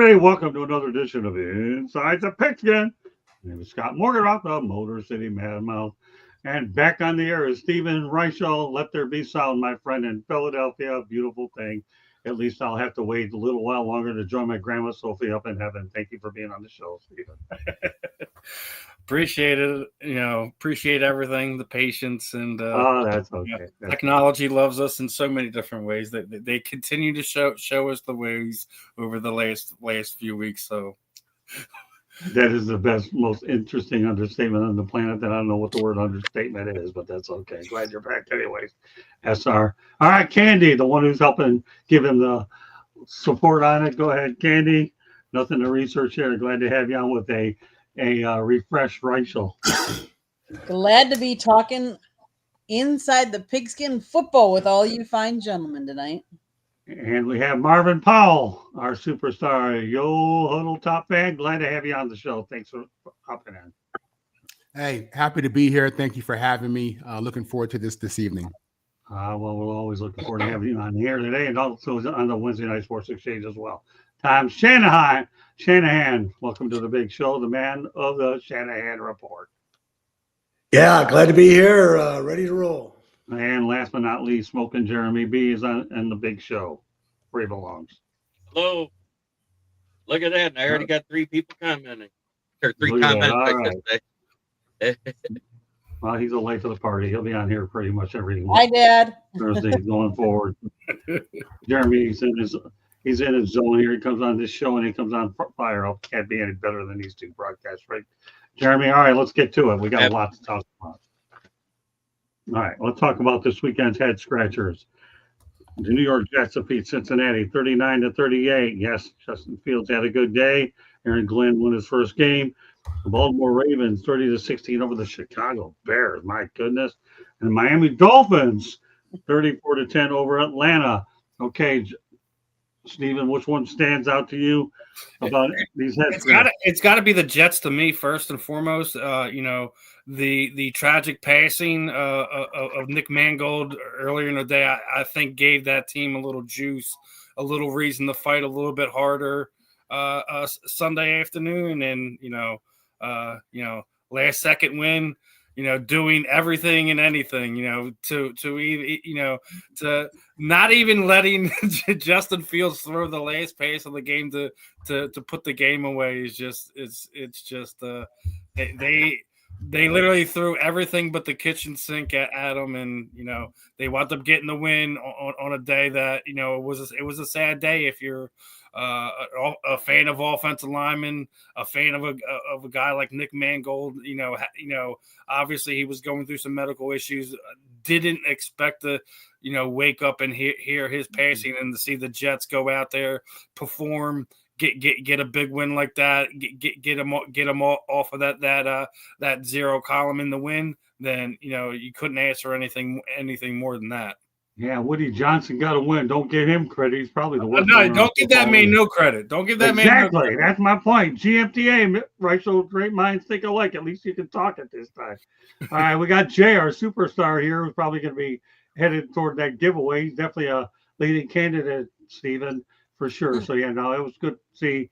everybody. Welcome to another edition of Inside the Pigskin. My name is Scott Morgan, the Motor City Madmouth. And back on the air is Stephen Reichel. Let there be sound, my friend, in Philadelphia. Beautiful thing. At least I'll have to wait a little while longer to join my grandma Sophie up in heaven. Thank you for being on the show, Stephen. Appreciate it. Appreciate everything, the patience, and that's okay. Technology loves us in so many different ways. That they continue to show us the ways over the last few weeks. So that is the best, most interesting understatement on the planet. That I don't know what the word understatement is, but that's okay. Glad you're back, anyways. SR. All right, Candy, the one who's helping give him the support on it. Go ahead, Candy. Nothing to research here. Glad to have you on with a refreshed Rachel. Glad to be talking inside the pigskin football with all you fine gentlemen tonight. And we have Marvin Powell, our superstar, Yo Huddle Top fan. Glad to have you on the show. Thanks for hopping in. Hey, happy to be here. Thank you for having me. Looking forward to this evening. Well, we're always looking forward to having you on here today and also on the Wednesday Night Sports Exchange as well. Tom Shanahan, welcome to the big show, the man of the Shanahan Report. Yeah, glad to be here, ready to roll. And last but not least, Smoking Jeremy B is on the big show where he belongs. Hello. Look at that. I already got 3 people commenting. Or 3 comments, I should say. Well, he's a life of the party. He'll be on here pretty much every Hi, Dad. Thursday going forward. Jeremy, he's in his zone here. He comes on this show and he comes on fire. Can't be any better than these two broadcasts, right? Jeremy, all right, let's get to it. We got a lot to talk about. All right, let's talk about this weekend's head scratchers. The New York Jets defeat Cincinnati 39-38. Yes, Justin Fields had a good day. Aaron Glenn won his first game. The Baltimore Ravens 30-16 over the Chicago Bears. My goodness. And the Miami Dolphins 34-10 over Atlanta. Okay, Stephen, which one stands out to you about these head scratchers? It's got to be the Jets to me first and foremost. The tragic passing of Nick Mangold earlier in the day, I think gave that team a little juice, a little reason to fight a little bit harder Sunday afternoon. And last second win, doing everything and anything, to not even letting Justin Fields throw the last pass of the game to put the game away is just they literally threw everything but the kitchen sink at him, and they wound up getting the win on a day that it was a sad day if you're a fan of offensive linemen, a fan of a guy like Nick Mangold. Obviously he was going through some medical issues. Didn't expect to wake up and hear his passing, and to see the Jets go out there, perform, get a big win like that, get them off of that zero column in the win. Then you couldn't ask for anything more than that. Yeah, Woody Johnson got a win. Don't give him credit. He's probably the worst. No, don't give that man no credit. Don't give that man no credit. Exactly. That's my point. GMTA, right? So great minds think alike. At least you can talk at this time. All right, we got Jay, our superstar here, who's probably going to be headed toward that giveaway. He's definitely a leading candidate, Stephen, for sure. So, yeah, no, it was good to see.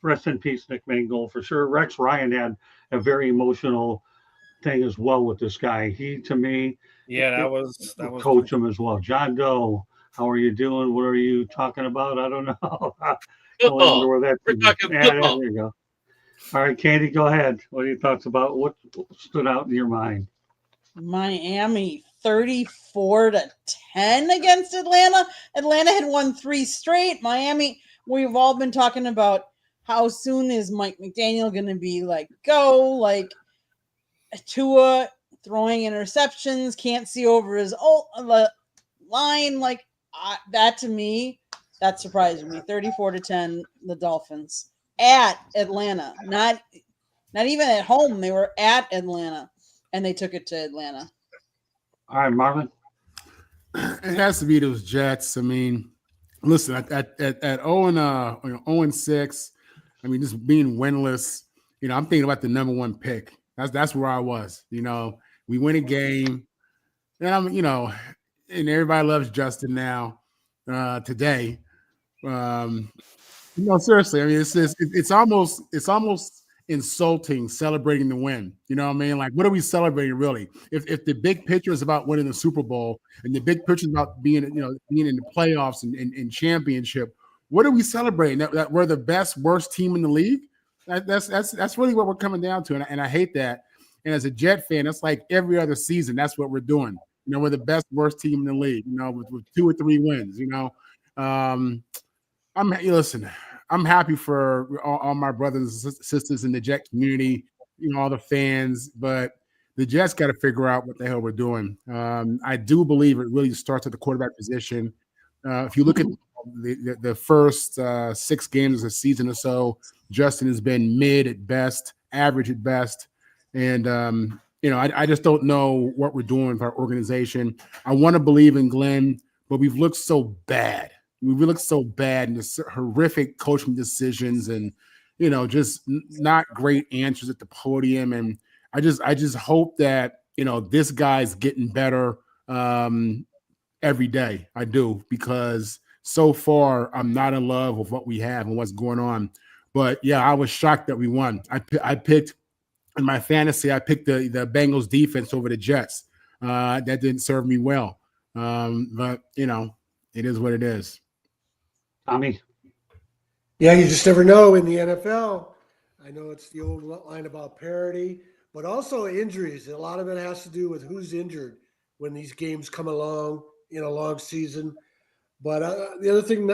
Rest in peace, Nick Mangold, for sure. Rex Ryan had a very emotional thing as well with this guy. He, to me, that was coach him as well. John Doe, how are you doing? What are you talking about? I don't know. Football. We're talking football. There you go. All right, Candy, go ahead. What are your thoughts about what stood out in your mind? Miami 34-10 against Atlanta. Atlanta had won 3 straight. Miami, we've all been talking about how soon is Mike McDaniel going to be Tua throwing interceptions, can't see over his line. That to me, that surprised me. 34-10, the Dolphins at Atlanta. Not even at home. They were at Atlanta, and they took it to Atlanta. All right, Marvin. It has to be those Jets. I mean, listen, at 0-6, I mean, just being winless, I'm thinking about the number 1 pick. That's where I was. We win a game, and and everybody loves Justin now today. No, seriously. I mean, it's almost insulting celebrating the win. You know what I mean? Like, what are we celebrating really? If the big picture is about winning the Super Bowl and the big picture is about being in the playoffs and championship, what are we celebrating? That we're the best, worst team in the league? That's really what we're coming down to, and I hate that. And as a Jet fan, it's like every other season. That's what we're doing. You know, we're the best, worst team in the league. You know, with 2 or 3 wins. You know. Listen. I'm happy for all my brothers and sisters in the Jet community, all the fans, but the Jets got to figure out what the hell we're doing. I do believe it really starts at the quarterback position. If you look at the first 6 games of the season or so, Justin has been mid at best, average at best, and I just don't know what we're doing with our organization. I want to believe in Glenn, but we've looked so bad. We look so bad in the horrific coaching decisions and, just not great answers at the podium. And I just hope that, this guy's getting better every day. I do, because so far I'm not in love with what we have and what's going on. But yeah, I was shocked that we won. I picked in my fantasy, I picked the Bengals defense over the Jets. That didn't serve me well. But it is what it is. Tommy? Yeah, you just never know in the NFL. I know it's the old line about parity, but also injuries. A lot of it has to do with who's injured when these games come along in a long season. But the other thing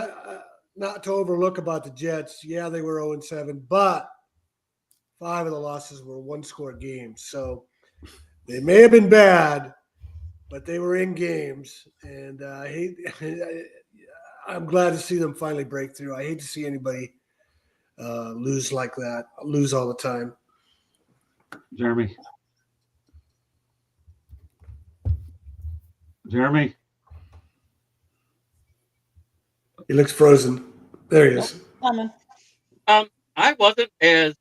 not to overlook about the Jets, yeah, they were 0-7, but 5 of the losses were 1-score games. So they may have been bad, but they were in games. And I'm glad to see them finally break through. I hate to see anybody lose like that, lose all the time. Jeremy? He looks frozen. There he is. Coming. I wasn't as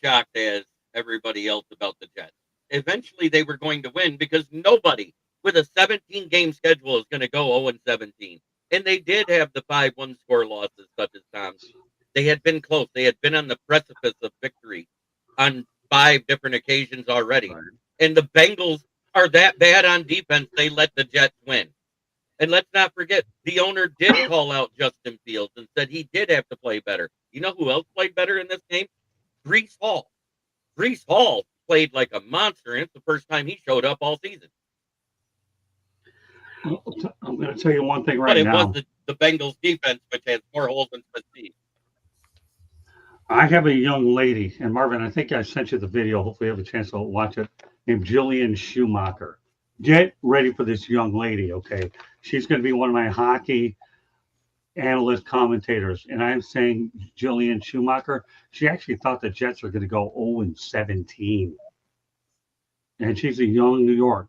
shocked as everybody else about the Jets. Eventually, they were going to win because nobody with a 17-game schedule is going to go 0-17. And they did have the 5 1-score losses, such as Tom's. They had been close. They had been on the precipice of victory on 5 different occasions already. Right. And the Bengals are that bad on defense, they let the Jets win. And let's not forget, the owner did call out Justin Fields and said he did have to play better. You know who else played better in this game? Breece Hall. Breece Hall played like a monster, and it's the first time he showed up all season. I'm going to tell you one thing right now. But it was the Bengals defense, which has more holes than Steve. I have a young lady, and Marvin, I think I sent you the video. Hopefully you have a chance to watch it, named Jillian Schumacher. Get ready for this young lady, okay? She's going to be one of my hockey analyst commentators, and I'm saying Jillian Schumacher, she actually thought the Jets were going to go 0-17. And she's a young New York.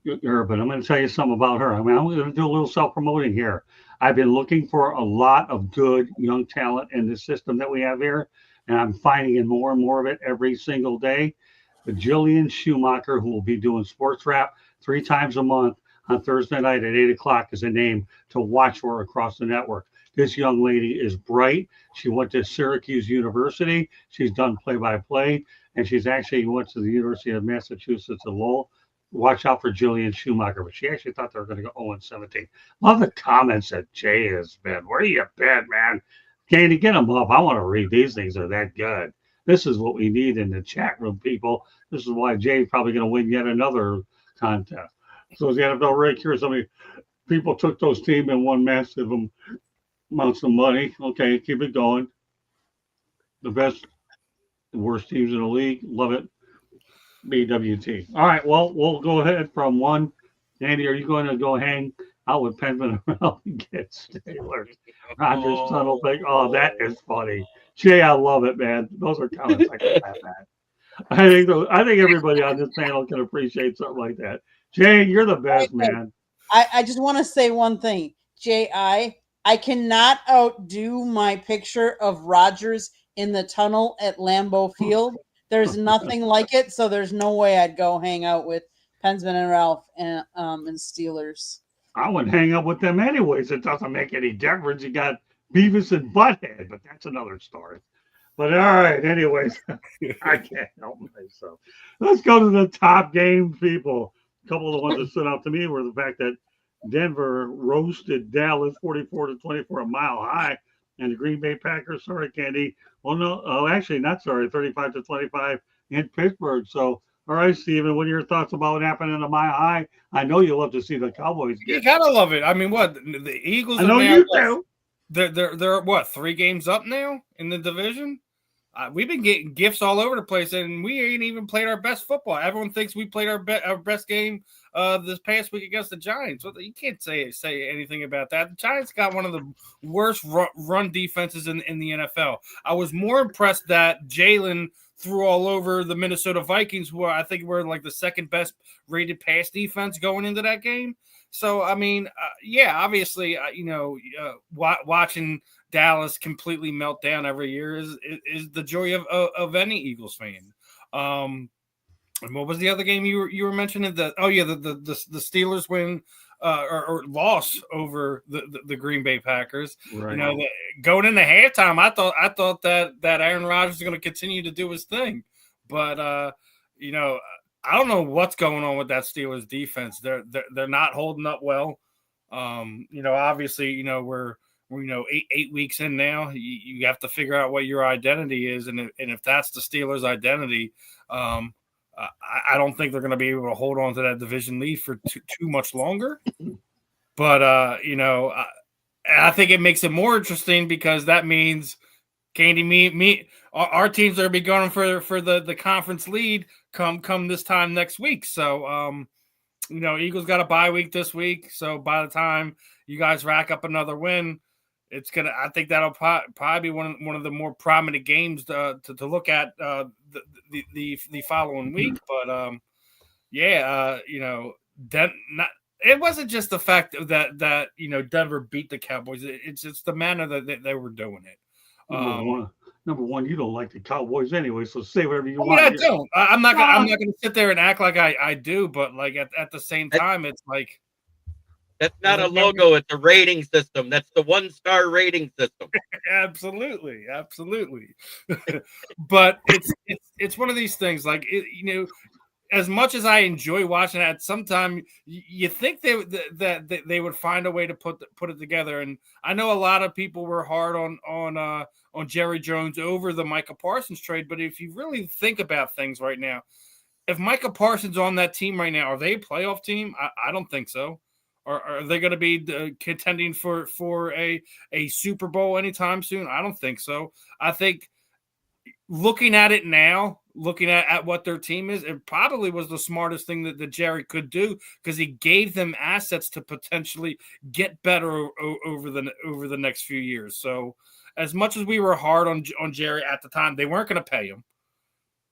But I'm going to tell you something about her. I mean, I'm going to do a little self-promoting here. I've been looking for a lot of good young talent in the system that we have here, and I'm finding more and more of it every single day. But Jillian Schumacher, who will be doing sports rap 3 times a month on Thursday night at 8 o'clock, is a name to watch for across the network. This young lady is bright. She went to Syracuse University. She's done play-by-play, and she's actually went to the University of Massachusetts at Lowell. Watch out for Jillian Schumacher, but she actually thought they were going to go 0-17. Love the comments that Jay has been. Where you been, man? Katie, get them up. I want to read these things. They're that good. This is what we need in the chat room, people. This is why Jay's probably going to win yet another contest. So is the NFL really curious how many people took those teams and won massive amounts of money? Okay, keep it going. The best, the worst teams in the league. Love it. BWT. All right, well, we'll go ahead from 1. Andy, are you going to go hang out with Penman around and get Steelers? Rogers Tunnel thing. Oh, that is funny. Jay, I love it, man. Those are comments I can laugh at. I think everybody on this panel can appreciate something like that. Jay, you're the best, man. I just want to say one thing. Jay, I cannot outdo my picture of Rogers in the tunnel at Lambeau Field. There's nothing like it, so there's no way I'd go hang out with Pensman and Ralph and Steelers. I wouldn't hang up with them anyways. It doesn't make any difference. You got Beavis and Butthead, but that's another story. But all right, anyways, I can't help myself. Let's go to the top games, people. A couple of the ones that stood out to me were the fact that Denver roasted Dallas 44-24 a mile high, and the Green Bay Packers, sorry, Candy. Well, no, actually, not sorry, 35-25 in Pittsburgh. So, all right, Steven, what are your thoughts about what happened in a mile high? I know you love to see the Cowboys You get. gotta love it. I mean, what the Eagles? I know you do. They're what 3 games up now in the division. We've been getting gifts all over the place, and we ain't even played our best football. Everyone thinks we played our best game this past week against the Giants. Well, you can't say anything about that. The Giants got one of the worst run defenses in the NFL. I was more impressed that Jalen threw all over the Minnesota Vikings, who I think were like the second best rated pass defense going into that game. So, I mean, yeah, obviously, watching Dallas completely melt down every year is the joy of any Eagles fan. And what was the other game you were mentioning? The Steelers win or loss over the Green Bay Packers. Right. Going into halftime, I thought that Aaron Rodgers was going to continue to do his thing, but I don't know what's going on with that Steelers defense. They're not holding up well. Obviously, we're 8 weeks in now. You have to figure out what your identity is, and if that's the Steelers' identity, I don't think they're going to be able to hold on to that division lead for too much longer. But I think it makes it more interesting because that means Candy, our teams are be going for the conference lead come this time next week. So Eagles got a bye week this week. So by the time you guys rack up another win, I think that'll probably be one of the more prominent games to look at the following week. But it wasn't just the fact that Denver beat the Cowboys. It's just the manner that they were doing it. Number one, you don't like the Cowboys anyway, so say whatever you want. I don't. I'm not going to sit there and act like I do, but like at the same time, it's like that's not a logo; it's a rating system. That's the 1-star rating system. Absolutely. But it's one of these things. Like as much as I enjoy watching it, sometimes you think that they would find a way to put it together. And I know a lot of people were hard on Jerry Jones over the Micah Parsons trade, but if you really think about things right now, if Micah Parsons on that team right now, are they a playoff team? I don't think so. Or are they going to be contending for a Super Bowl anytime soon? I don't think so. I think looking at it now, looking at what their team is, it probably was the smartest thing that Jerry could do because he gave them assets to potentially get better over the next few years. So as much as we were hard on Jerry at the time, they weren't going to pay him.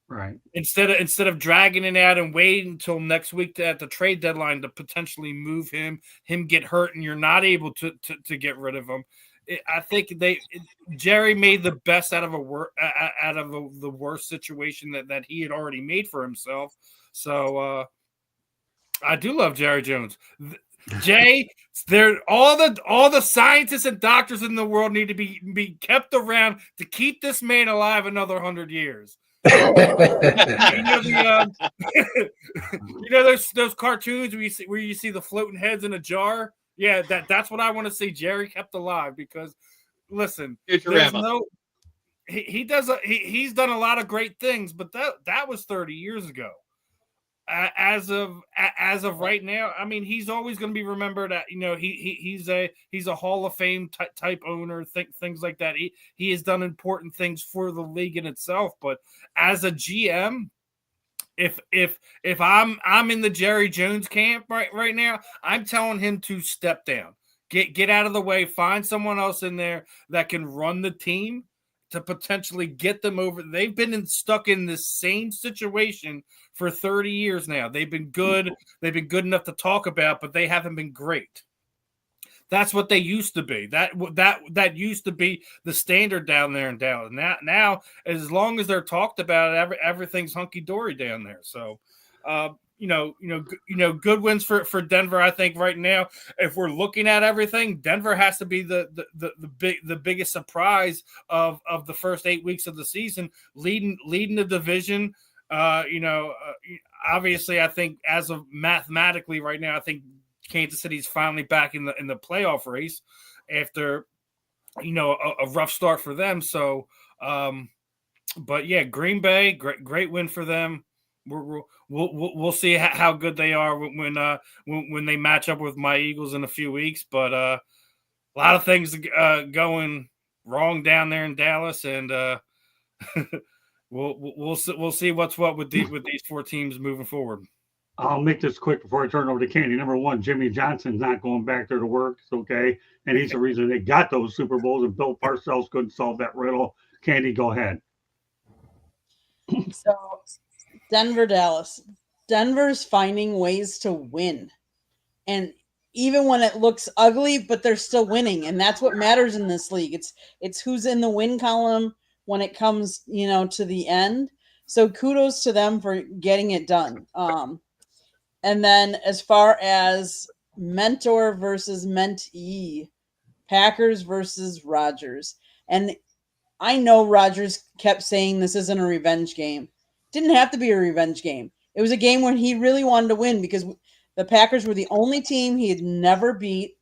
Right. Instead of dragging it out and waiting until next week at the trade deadline to potentially move him get hurt and you're not able to get rid of him. I think Jerry made the best out of the worst situation that he had already made for himself. So I do love Jerry Jones. Jay, all the scientists and doctors in the world need to be kept around to keep this man alive another 100 years. Those cartoons where you see the floating heads in a jar. Yeah, that's what I want to see. Jerry kept alive because, listen, he's done a lot of great things, but that was 30 years ago. As of right now, I mean, he's always going to be remembered. He's a Hall of Fame type owner. Things like that. He has done important things for the league in itself. But as a GM, if I'm in the Jerry Jones camp right now, I'm telling him to step down, get out of the way, find someone else in there that can run the team to potentially get them over. They've been stuck in this same situation for 30 years now. They've been good. They've been good enough to talk about, but they haven't been great. That's what they used to be. That used to be the standard down there in Dallas. Now, as long as they're talked about, everything's hunky dory down there. So, good wins for Denver. I think right now, if we're looking at everything, Denver has to be the biggest surprise of the first 8 weeks of the season, leading the division. Obviously, I think as of mathematically right now, I think Kansas City's finally back in the playoff race after a rough start for them. So, but yeah, Green Bay, great win for them. We'll see how good they are when they match up with my Eagles in a few weeks. But a lot of things going wrong down there in Dallas, and we'll see what's what with these 4 teams moving forward. I'll make this quick before I turn it over to Candy. Number one, Jimmy Johnson's not going back there to work. It's okay. And he's the reason they got those Super Bowls, and Bill Parcells couldn't solve that riddle. Candy, go ahead. So, Denver, Dallas. Denver's finding ways to win. And even when it looks ugly, but they're still winning. And that's what matters in this league. It's who's in the win column when it comes, to the end. So kudos to them for getting it done. And then as far as mentor versus mentee, Packers versus Rodgers. And I know Rodgers kept saying this isn't a revenge game. Didn't have to be a revenge game. It was a game when he really wanted to win because the Packers were the only team he had never beat.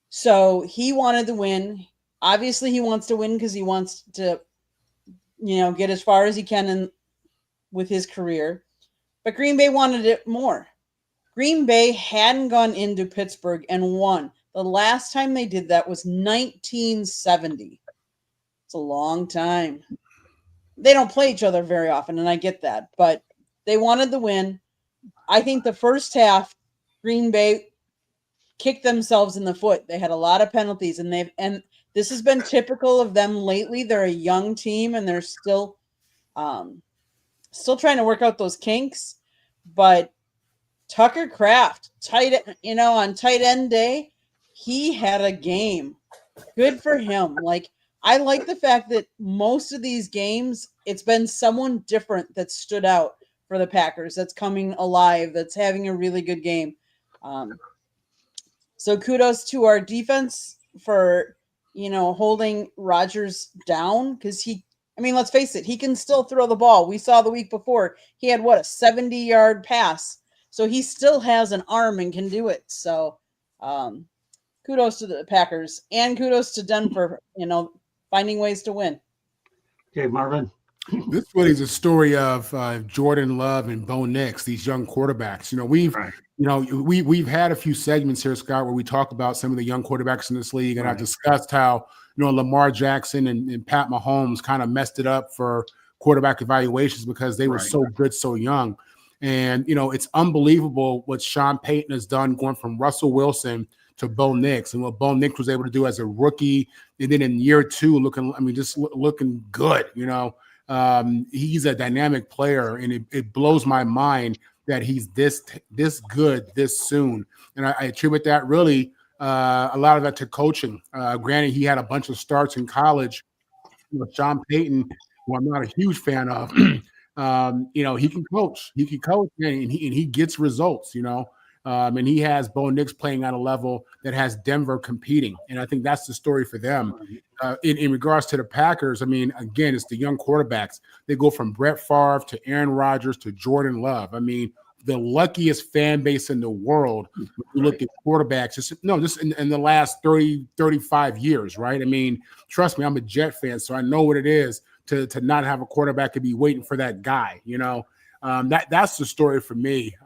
So he wanted to win. Obviously, he wants to win because he wants to, get as far as he can with his career. But Green Bay wanted it more. Green Bay hadn't gone into Pittsburgh and won. The last time they did that was 1970. It's a long time. They don't play each other very often, and I get that. But they wanted the win. I think the first half, Green Bay kicked themselves in the foot. They had a lot of penalties, and this has been typical of them lately. They're a young team, and they're still trying to work out those kinks. But Tucker Kraft, on tight end day, he had a game. Good for him. I like the fact that most of these games, it's been someone different that stood out for the Packers, that's coming alive, that's having a really good game. So kudos to our defense for, holding Rodgers down because let's face it, he can still throw the ball. We saw the week before he had a 70-yard pass. So he still has an arm and can do it. So kudos to the Packers and kudos to Denver, finding ways to win. Okay, Marvin. This really is a story of Jordan Love and Bo Nix, these young quarterbacks. We've had a few segments here, Scott, where we talk about some of the young quarterbacks in this league, and I've discussed how Lamar Jackson and Pat Mahomes kind of messed it up for quarterback evaluations because they were so good so young. And it's unbelievable what Sean Payton has done, going from Russell Wilson to Bo Nix, and what Bo Nix was able to do as a rookie, and then in year 2, looking good. He's a dynamic player, and it blows my mind that he's this good this soon. And I attribute that really a lot of that to coaching. Granted, he had a bunch of starts in college. Sean Payton, who I'm not a huge fan of, he can coach. He can coach, and he gets results. And he has Bo Nix playing at a level that has Denver competing. And I think that's the story for them. In regards to the Packers, again, it's the young quarterbacks. They go from Brett Favre to Aaron Rodgers to Jordan Love. The luckiest fan base in the world when you look at quarterbacks. Just in the last 30, 35 years, right? Trust me, I'm a Jet fan, so I know what it is to not have a quarterback and be waiting for that guy. That's the story for me.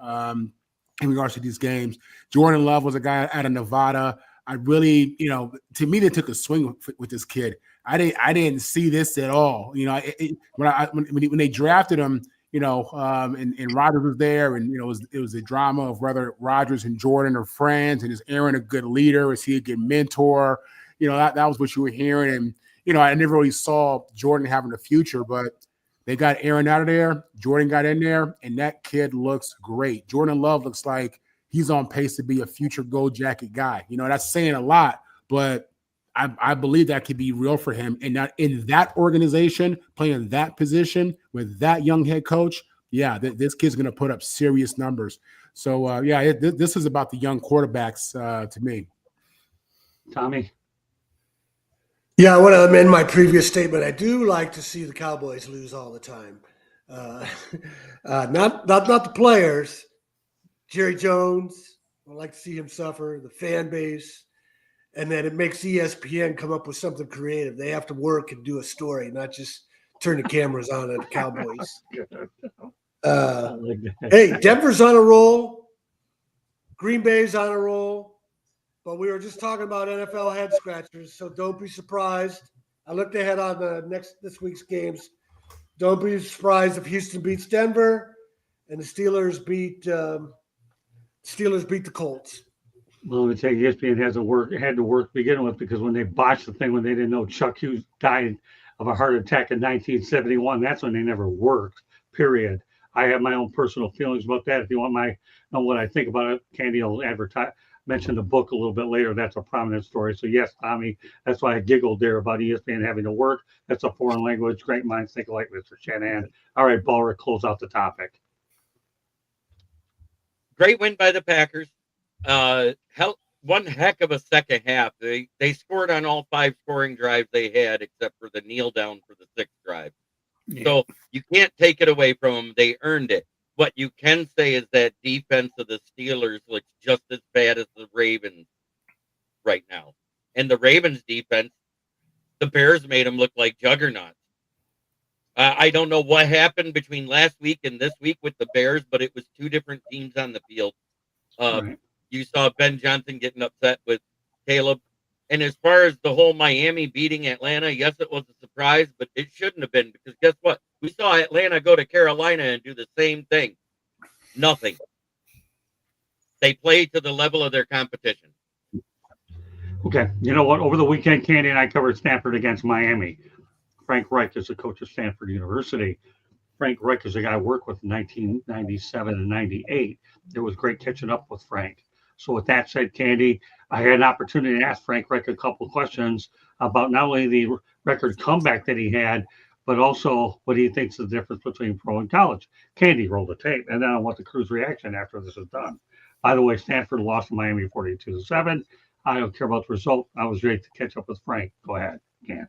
In regards to these games, Jordan Love was a guy out of Nevada. I really, to me, they took a swing with this kid. I didn't see this at all. When they drafted him, and Rodgers was there, and it was a drama of whether Rodgers and Jordan are friends, and is Aaron a good leader? Is he a good mentor? That was what you were hearing, and I never really saw Jordan having a future, but they got Aaron out of there. Jordan got in there, and that kid looks great. Jordan Love looks like he's on pace to be a future gold jacket guy. That's saying a lot, but I believe that could be real for him. And not in that organization, playing that position with that young head coach, yeah, this kid's going to put up serious numbers. So, this is about the young quarterbacks to me. Tommy? Yeah, I want to amend my previous statement. I do like to see the Cowboys lose all the time. Not the players. Jerry Jones, I like to see him suffer, the fan base, and then it makes ESPN come up with something creative. They have to work and do a story, not just turn the cameras on at the Cowboys. Hey, Denver's on a roll. Green Bay's on a roll. But we were just talking about NFL head scratchers, so don't be surprised. I looked ahead on this week's games. Don't be surprised if Houston beats Denver and the Steelers beat the Colts. Well, let me tell you, ESPN had to work to begin with, because when they botched the thing, when they didn't know Chuck Hughes died of a heart attack in 1971, that's when they never worked, period. I have my own personal feelings about that. If you want know what I think about it, Candy will mention the book a little bit later. That's a prominent story. So yes, Tommy, that's why I giggled there about ESPN having to work. That's a foreign language. Great minds think alike, Mr. Shanahan. All right, Ballrick, close out the topic. Great win by the Packers. One heck of a second half. They scored on all 5 scoring drives they had, except for the kneel down for the 6th drive. Yeah. So you can't take it away from them. They earned it. What you can say is that defense of the Steelers looks just as bad as the Ravens right now. And the Ravens defense, the Bears made them look like juggernauts. I don't know what happened between last week and this week with the Bears, but it was 2 different teams on the field. Right. You saw Ben Johnson getting upset with Caleb. And as far as the whole Miami beating Atlanta, yes, it was a surprise, but it shouldn't have been, because guess what? We saw Atlanta go to Carolina and do the same thing. Nothing. They play to the level of their competition. Okay. You know what? Over the weekend, Candy and I covered Stanford against Miami. Frank Reich is the coach of Stanford University. Frank Reich is a guy I worked with in 1997 and 98. It was great catching up with Frank. So with that said, Candy, I had an opportunity to ask Frank Reich a couple of questions about not only the record comeback that he had, but also what he thinks is the difference between pro and college. Candy, roll the tape, and then I want the crew's reaction after this is done. By the way, Stanford lost to Miami 42-7. I don't care about the result. I was ready to catch up with Frank. Go ahead, Candy.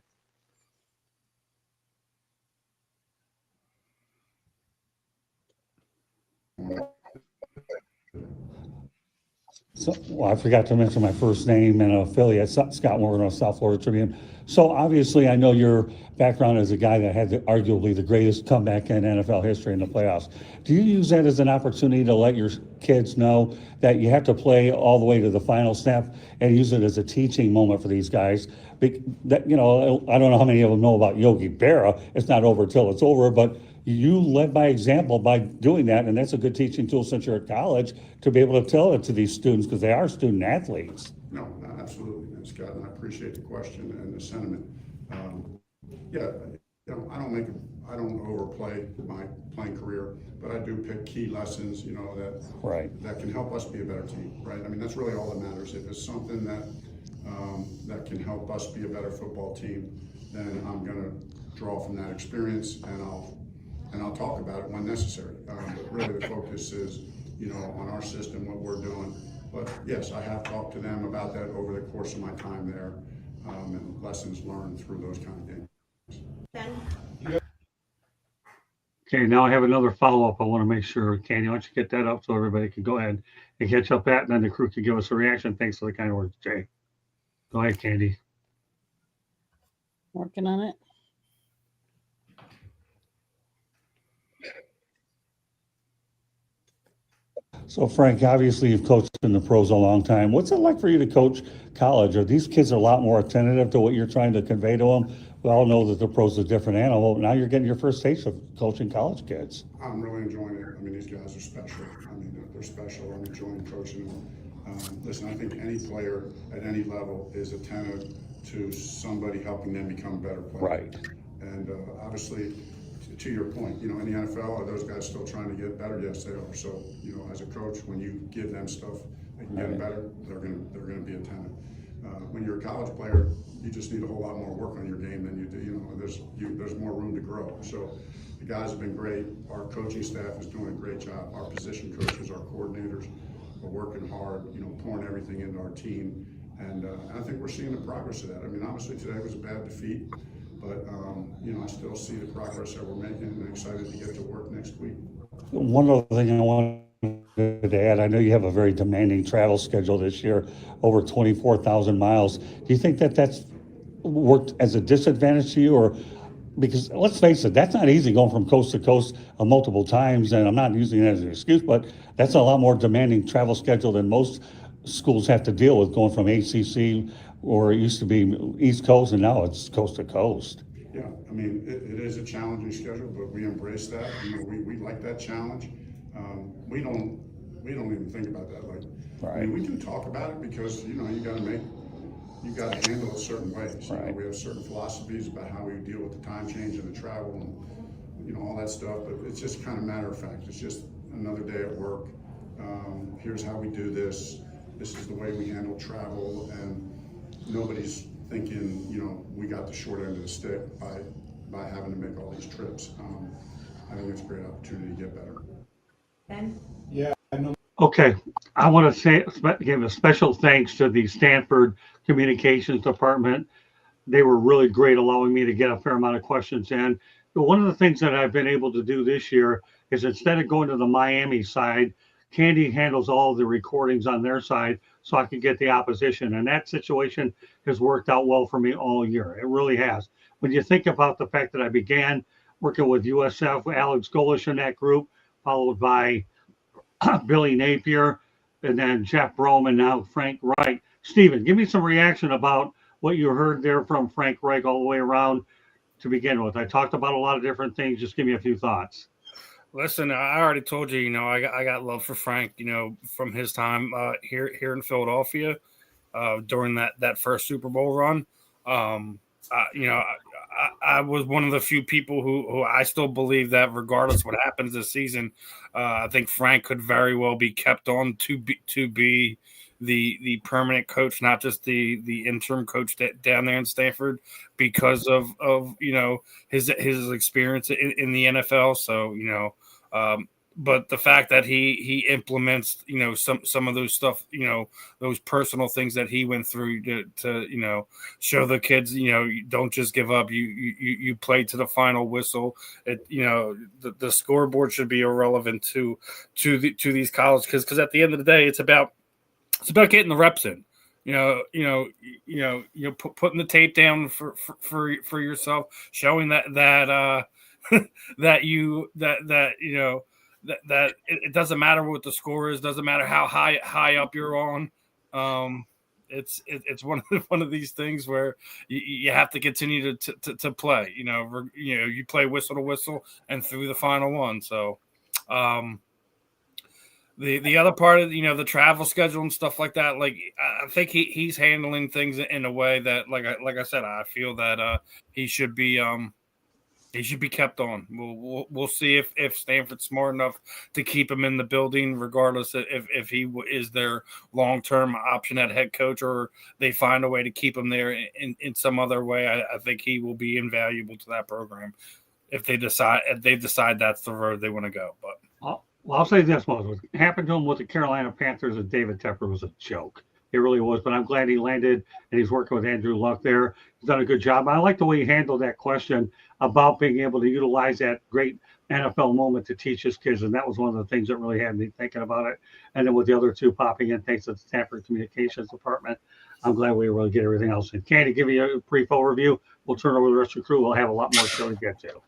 So, well, I forgot to mention my first name and affiliate, Scott Morgan of South Florida Tribune. So obviously, I know your background as a guy that had arguably the greatest comeback in NFL history in the playoffs. Do you use that as an opportunity to let your kids know that you have to play all the way to the final snap, and use it as a teaching moment for these guys? That, you know, I don't know how many of them know about Yogi Berra. It's not over till it's over, but you led by example by doing that, and that's a good teaching tool since you're at college to be able to tell it to these students, because they are student athletes. No, absolutely, and Scott, and I appreciate the question and the sentiment. I don't overplay my playing career, but I do pick key lessons, you know, that can help us be a better team, right? I mean, that's really all that matters. If it's something that can help us be a better football team, then I'm going to draw from that experience, and I'll talk about it when necessary. But really, the focus is, you know, on our system, what we're doing. But yes, I have talked to them about that over the course of my time there, and lessons learned through those kind of games. Okay, now I have another follow-up. I want to make sure, Candy, why don't you get that up so everybody can go ahead and catch up that, and then the crew can give us a reaction. Thanks for the kind words, Jay. Go ahead, Candy. Working on it. So, Frank, obviously you've coached in the pros a long time. What's it like for you to coach college? Are these kids a lot more attentive to what you're trying to convey to them? We all know that the pros is a different animal. Now you're getting your first taste of coaching college kids. I'm really enjoying it. I mean, these guys are special. I mean, they're special. I'm enjoying coaching them. Listen, I think any player at any level is attentive to somebody helping them become a better player. Right. And obviously, to your point, you know, in the NFL, are those guys still trying to get better? Yes, they are. So, you know, as a coach, when you give them stuff, they can get better. They're going to be attentive. when you're a college player, you just need a whole lot more work on your game than you do. There's more room to grow. So the guys have been great. Our coaching staff is doing a great job. Our position coaches, our coordinators are working hard, pouring everything into our team. And I think we're seeing the progress of that. I mean, obviously today was a bad defeat, but I still see the progress that we're making, and I'm excited to get to work next week. One other thing I wanted to add, I know you have a very demanding travel schedule this year, over 24,000 miles. Do you think that that's worked as a disadvantage to you, or because let's face it, that's not easy going from coast to coast multiple times, and I'm not using that as an excuse, but that's a lot more demanding travel schedule than most schools have to deal with, going from ACC, or it used to be East Coast, and now it's coast to coast. Yeah, I mean, it is a challenging schedule, but we embrace that. We like that challenge. We don't even think about that. Right. I mean, we do talk about it because you got to handle it certain ways. Right. We have certain philosophies about how we deal with the time change and the travel and all that stuff. But it's just kind of matter of fact. It's just another day at work. Here's how we do this. This is the way we handle travel, and nobody's thinking, we got the short end of the stick by having to make all these trips. I think it's a great opportunity to get better. Ben? Yeah, I know. Okay, I want to give a special thanks to the Stanford Communications Department. They were really great, allowing me to get a fair amount of questions in. But one of the things that I've been able to do this year is, instead of going to the Miami side, Candy handles all the recordings on their side, so I can get the opposition. And that situation has worked out well for me all year. It really has. When you think about the fact that I began working with USF, Alex Golish in that group, followed by Billy Napier, and then Jeff Brome, and now Frank Reich. Stephen, give me some reaction about what you heard there from Frank Reich all the way around to begin with. I talked about a lot of different things. Just give me a few thoughts. Listen, I already told you, I got love for Frank, from his time here in Philadelphia during that first Super Bowl run. I was one of the few people who I still believe that regardless what happens this season, I think Frank could very well be kept on to be the permanent coach, not just the interim coach down there in Stanford, because of his experience in the NFL. So but the fact that he implements some of those stuff, those personal things that he went through to show the kids, don't just give up. You play to the final whistle. The scoreboard should be irrelevant to these colleges, because at the end of the day, it's about getting the reps in. Putting the tape down for yourself, showing that it doesn't matter what the score is, doesn't matter how high up you're on. It's one of these things where you have to continue to play. You play whistle to whistle and through the final one. So. The other part of the travel schedule and stuff like that, I think he's handling things in a way that, like I said, I feel that he should be kept on. We'll see if Stanford's smart enough to keep him in the building, regardless if he is their long-term option at head coach, or they find a way to keep him there in some other way. I think he will be invaluable to that program if they decide that's the road they want to go. But. Well, I'll say this much. What happened to him with the Carolina Panthers and David Tepper was a joke. It really was. But I'm glad he landed, and he's working with Andrew Luck there. He's done a good job. I like the way he handled that question about being able to utilize that great NFL moment to teach his kids. And that was one of the things that really had me thinking about it. And then with the other two popping in, thanks to the Stanford Communications Department, I'm glad we were able to get everything else in. Candy, give you a brief overview. We'll turn over the rest of the crew. We'll have a lot more show to get to.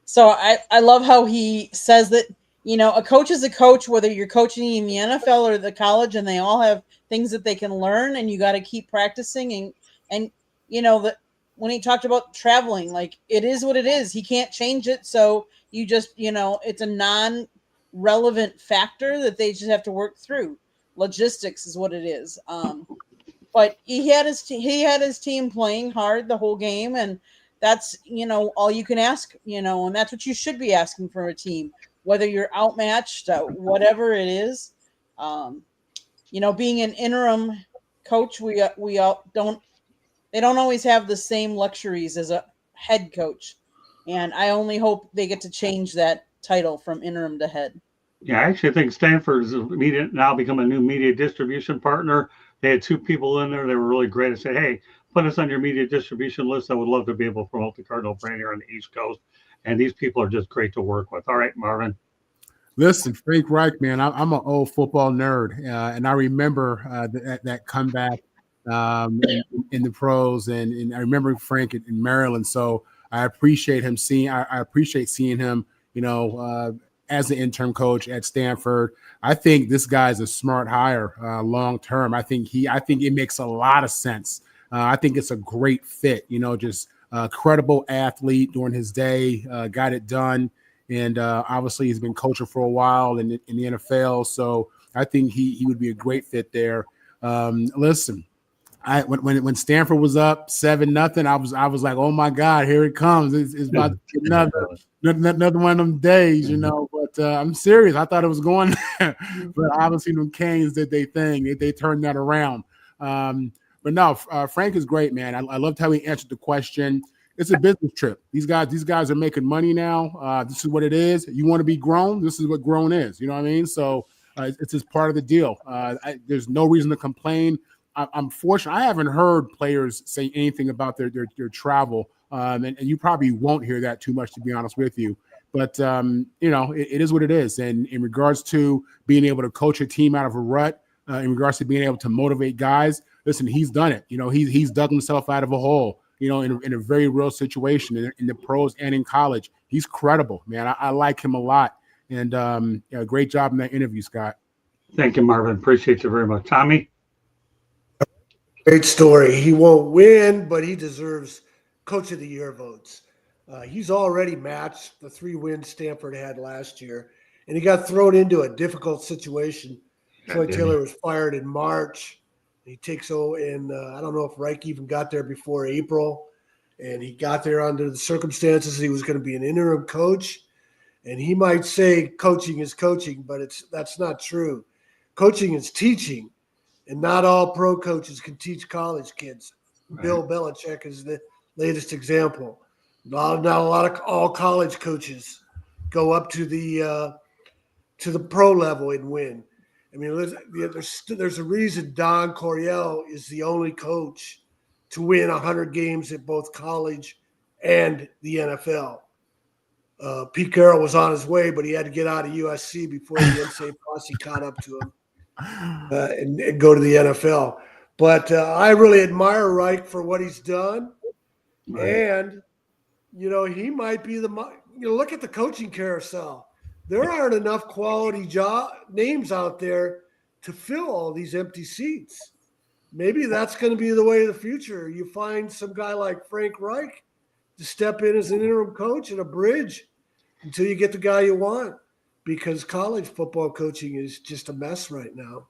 So I love how he says that, a coach is a coach, whether you're coaching in the NFL or the college, and they all have things that they can learn, and you got to keep practicing. And that when he talked about traveling, it is what it is. He can't change it. So you just, it's a non-relevant factor that they just have to work through. Logistics is what it is. But he had his team playing hard the whole game, and that's, all you can ask, and that's what you should be asking from a team. Whether you're outmatched, whatever it is, being an interim coach, we all don't. They don't always have the same luxuries as a head coach, and I only hope they get to change that title from interim to head. Yeah, I actually think Stanford is now become a new media distribution partner. They had 2 people in there. They were really great. I said, hey, put us on your media distribution list. I would love to be able to promote the Cardinal brand here on the East Coast. And these people are just great to work with. All right, Marvin. Listen, Frank Reich, man, I'm an old football nerd, and I remember that comeback in the pros, and I remember Frank in Maryland. So I appreciate him seeing. I appreciate seeing him, as an interim coach at Stanford. I think this guy's a smart hire long term. I think it makes a lot of sense. I think it's a great fit. Just a credible athlete during his day, got it done. And obviously he's been coaching for a while in the NFL, so I think he would be a great fit there. Listen, when Stanford was up 7-0, I was like, oh my God, here it comes! It's about to be another one of them days, But I'm serious. I thought it was going there, but obviously them Canes did their thing. They turned that around. But no, Frank is great, man. I loved how he answered the question. It's a business trip. These guys are making money now. This is what it is. You want to be grown? This is what grown is. You know what I mean? So it's just part of the deal. There's no reason to complain. I'm fortunate. I haven't heard players say anything about their travel, and you probably won't hear that too much, to be honest with you. But it is what it is. And in regards to being able to coach a team out of a rut, in regards to being able to motivate guys, listen, he's done it. He's dug himself out of a hole. In a very real situation in the pros and in college. He's credible, man. I like him a lot. And great job in that interview, Scott. Thank you, Marvin. Appreciate you very much. Tommy? Great story. He won't win, but he deserves Coach of the Year votes. He's already matched the 3 wins Stanford had last year, and he got thrown into a difficult situation. Troy Taylor was fired in March. He takes over, and I don't know if Reich even got there before April, and he got there under the circumstances he was going to be an interim coach. And he might say coaching is coaching, but that's not true. Coaching is teaching, and not all pro coaches can teach college kids. Right. Bill Belichick is the latest example. Not a lot of all college coaches go up to the pro level and win. I mean, there's a reason Don Coryell is the only coach to win 100 games at both college and the NFL. Pete Carroll was on his way, but he had to get out of USC before the NCAA posse caught up to him and go to the NFL. But I really admire Reich for what he's done. Right. And, he might be look at the coaching carousel. There aren't enough quality names out there to fill all these empty seats. Maybe that's going to be the way of the future. You find some guy like Frank Reich to step in as an interim coach and a bridge until you get the guy you want, because college football coaching is just a mess right now.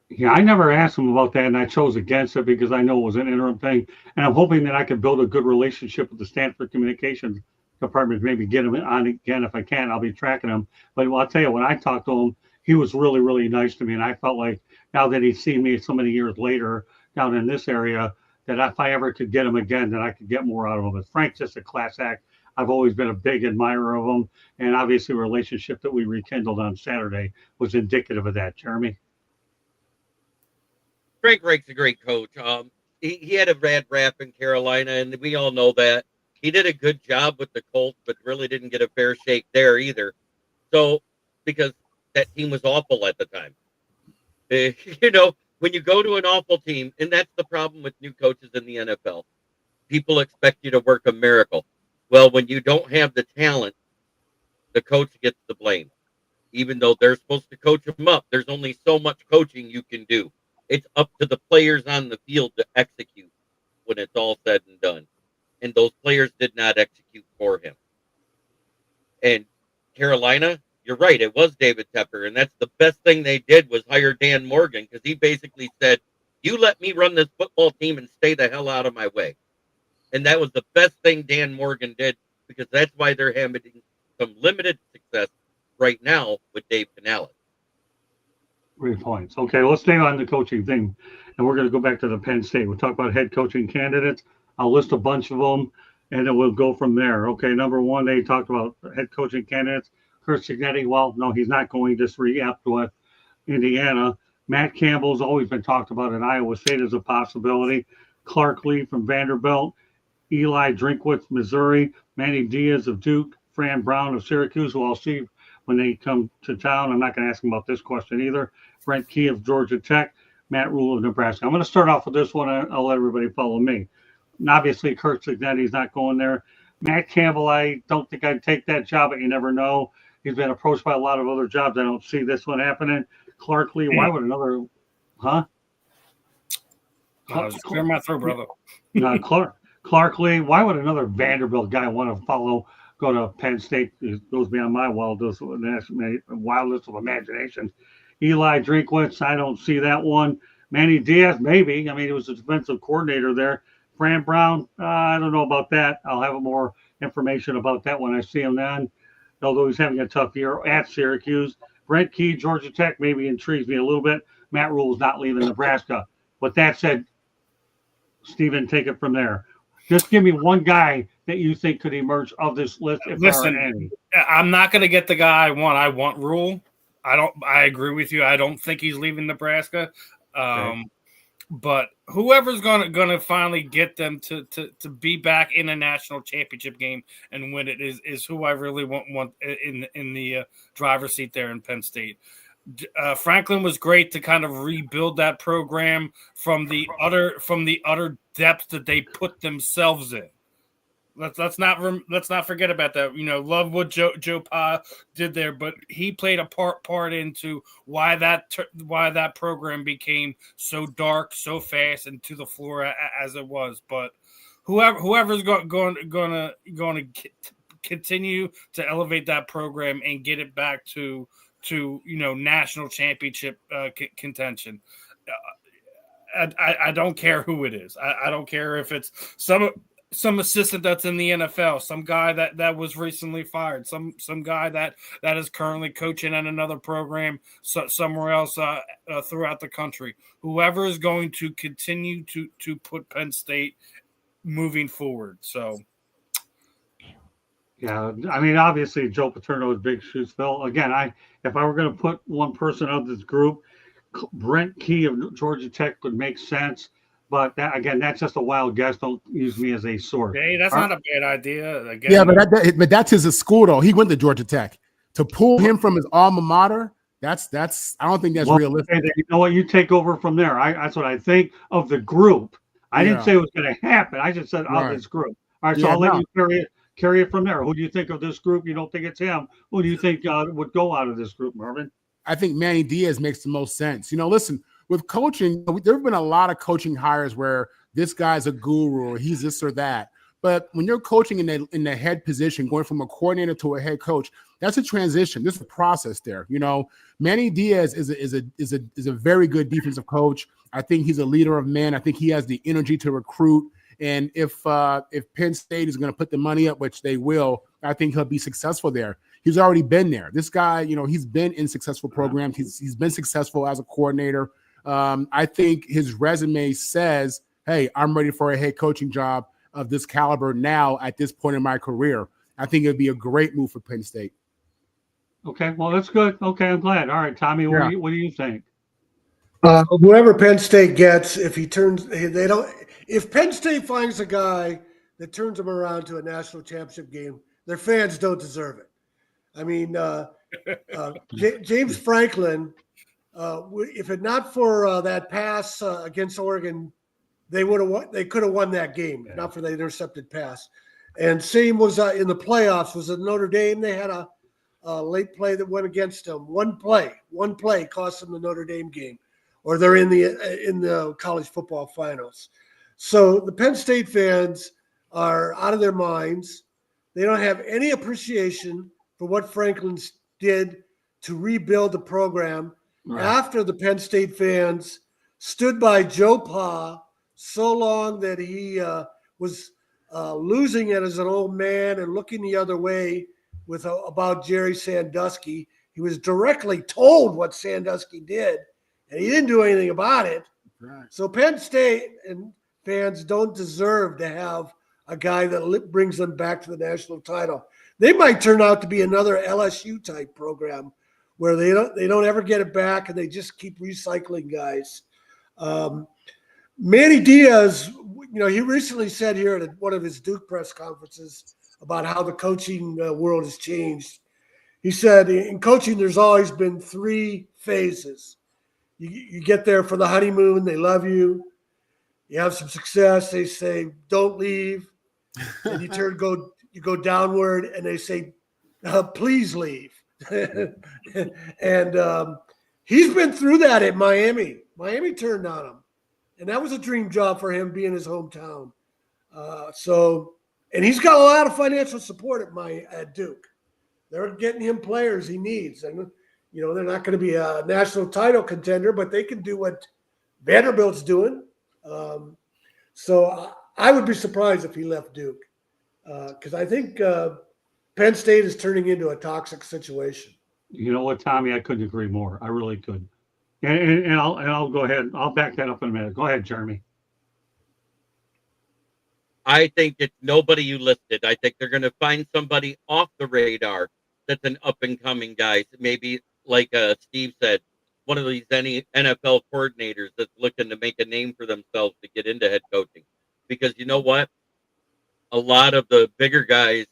Yeah, I never asked him about that, and I chose against it because I know it was an interim thing. And I'm hoping that I could build a good relationship with the Stanford Communications Department, maybe get him on again. If I can, I'll be tracking him. But I'll tell you, when I talked to him, he was really, really nice to me. And I felt like now that he's seen me so many years later down in this area, that if I ever could get him again, then I could get more out of him. But Frank's just a class act. I've always been a big admirer of him. And obviously, the relationship that we rekindled on Saturday was indicative of that. Jeremy? Frank Reich's a great coach. He had a bad rap in Carolina, and we all know that. He did a good job with the Colts, but really didn't get a fair shake there either. So, because that team was awful at the time. When you go to an awful team, and that's the problem with new coaches in the NFL. People expect you to work a miracle. Well, when you don't have the talent, the coach gets the blame. Even though they're supposed to coach them up, there's only so much coaching you can do. It's up to the players on the field to execute when it's all said and done. And those players did not execute for him. And Carolina, you're right, it was David Tepper. And that's the best thing they did was hire Dan Morgan, because he basically said, you let me run this football team and stay the hell out of my way. And that was the best thing Dan Morgan did, because that's why they're having some limited success right now with Dave Canales. 3 points. Okay, let's stay on the coaching thing, and we're going to go back to the Penn State. We'll talk about head coaching candidates. I'll list a bunch of them, and then we'll go from there. Okay, number one, they talked about head coaching candidates. Kurt Cignetti, well, no, he's not going. Just re-upped with Indiana. Matt Campbell's always been talked about in Iowa State as a possibility. Clark Lee from Vanderbilt. Eli Drinkwitz, Missouri. Manny Diaz of Duke. Fran Brown of Syracuse, who I'll see when they come to town. I'm not going to ask them about this question either. Brent Key of Georgia Tech. Matt Rule of Nebraska. I'm going to start off with this one. I'll let everybody follow me. And obviously, Kurt Cignetti's not going there. Matt Campbell, I don't think I'd take that job, but you never know. He's been approached by a lot of other jobs. I don't see this one happening. Clark Lee, why would another, huh? Clear my throat, brother. Clark Lee, why would another Vanderbilt guy want to go to Penn State? It goes beyond my wildest of imagination. Eli Drinkwitz, I don't see that one. Manny Diaz, maybe. I mean, he was a defensive coordinator there. Fran Brown, I don't know about that. I'll have more information about that when I see him then, although he's having a tough year at Syracuse. Brent Key, Georgia Tech, maybe intrigues me a little bit. Matt Rule's not leaving Nebraska. With that said, Stephen, take it from there. Just give me one guy that you think could emerge of this list, if there are any. I'm not going to get the guy I want. I want Rule. I agree with you. I don't think he's leaving Nebraska. Okay. But whoever's gonna finally get them to be back in a national championship game and win it is who I really want in the driver's seat there in Penn State. Franklin was great to kind of rebuild that program from the utter depths that they put themselves in. Let's not forget about that. You know, love what Joe Pa did there, but he played a part into why that program became so dark, so fast, and to the floor as it was. But whoever's going to continue to elevate that program and get it back to national championship contention. I don't care who it is. I don't care if it's some assistant that's in the NFL, some guy that was recently fired, some guy that is currently coaching at another program somewhere else throughout the country. Whoever is going to continue to put Penn State moving forward. So, yeah, I mean, obviously Joe Paterno is big shoes fill. Again, if I were going to put one person of this group, Brent Key of Georgia Tech would make sense. But that's just a wild guess. Don't use me as a source. Hey, that's not a bad idea. Again, yeah, but that's his school though. He went to Georgia Tech. To pull him from his alma mater, that's I don't think that's realistic. Okay, you know what? You take over from there. That's what I think of the group. I didn't say it was going to happen. I just said of this group. All right, so I'll let you carry it from there. Who do you think of this group? You don't think it's him. Who do you think would go out of this group, Marvin? I think Manny Diaz makes the most sense. Listen. With coaching, there have been a lot of coaching hires where this guy's a guru or he's this or that. But when you're coaching in the head position, going from a coordinator to a head coach, that's a transition. There's a process there. Manny Diaz is a very good defensive coach. I think he's a leader of men. I think he has the energy to recruit. And if Penn State is going to put the money up, which they will, I think he'll be successful there. He's already been there. This guy, he's been in successful programs. He's been successful as a coordinator. I think his resume says, hey, I'm ready for a head coaching job of this caliber now at this point in my career. I think it'd be a great move for Penn State. Okay, well, that's good. Okay, I'm glad. All right, Tommy, what do you think? Whoever Penn State gets, if Penn State finds a guy that turns them around to a national championship game, their fans don't deserve it. I mean, James Franklin, if it not for that pass against Oregon, they would have won. They could have won that game, not for the intercepted pass. And same was in the playoffs. Was at Notre Dame. They had a late play that went against them. One play cost them the Notre Dame game, or they're in the college football finals. So the Penn State fans are out of their minds. They don't have any appreciation for what Franklin did to rebuild the program. Right. After the Penn State fans stood by Joe Pa so long that he was losing it as an old man and looking the other way about Jerry Sandusky. He was directly told what Sandusky did, and he didn't do anything about it. Right. So Penn State and fans don't deserve to have a guy that brings them back to the national title. They might turn out to be another LSU type program where they don't ever get it back and they just keep recycling guys. Manny Diaz, he recently said here at one of his Duke press conferences about how the coaching world has changed. He said, in coaching, there's always been 3 phases. You get there for the honeymoon, they love you. You have some success, they say, don't leave. And you go downward, and they say, please leave. And he's been through that at Miami. Miami turned on him. And that was a dream job for him, being his hometown. And he's got a lot of financial support at Duke. They're getting him players he needs. And, they're not going to be a national title contender, but they can do what Vanderbilt's doing. So I would be surprised if he left Duke, because I think Penn State is turning into a toxic situation. You know what, Tommy? I couldn't agree more. I really could. And I'll go ahead. I'll back that up in a minute. Go ahead, Jeremy. I think it's nobody you listed. I think they're going to find somebody off the radar that's an up-and-coming guy. Maybe, like Steve said, one of these NFL coordinators that's looking to make a name for themselves to get into head coaching. Because you know what? A lot of the bigger guys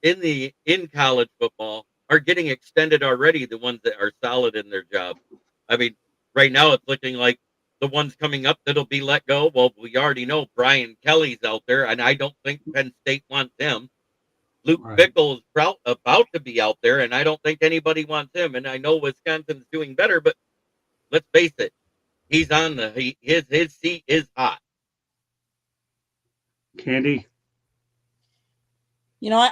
in college football are getting extended already, the ones that are solid in their job. I mean, right now it's looking like the ones coming up that'll be let go. Well, we already know Brian Kelly's out there, and I don't think Penn State wants him. Luke Fickell is about to be out there, and I don't think anybody wants him. And I know Wisconsin's doing better, but let's face it, he's on his seat is hot. Candy. I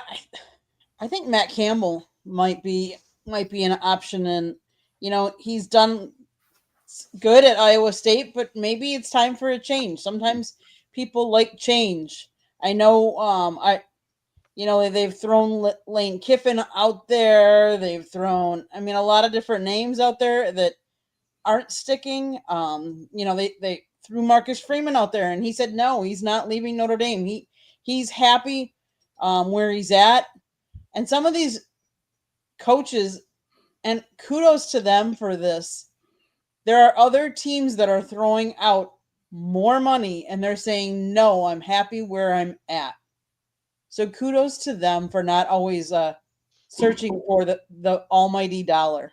think Matt Campbell might be an option, and he's done good at Iowa State, but maybe it's time for a change. Sometimes people like change. I know they've thrown Lane Kiffin out there. They've thrown, a lot of different names out there that aren't sticking. They threw Marcus Freeman out there, and he said no, he's not leaving Notre Dame. He's happy where he's at. And some of these coaches, and kudos to them for this, there are other teams that are throwing out more money, and they're saying, no, I'm happy where I'm at. So kudos to them for not always searching for the almighty dollar.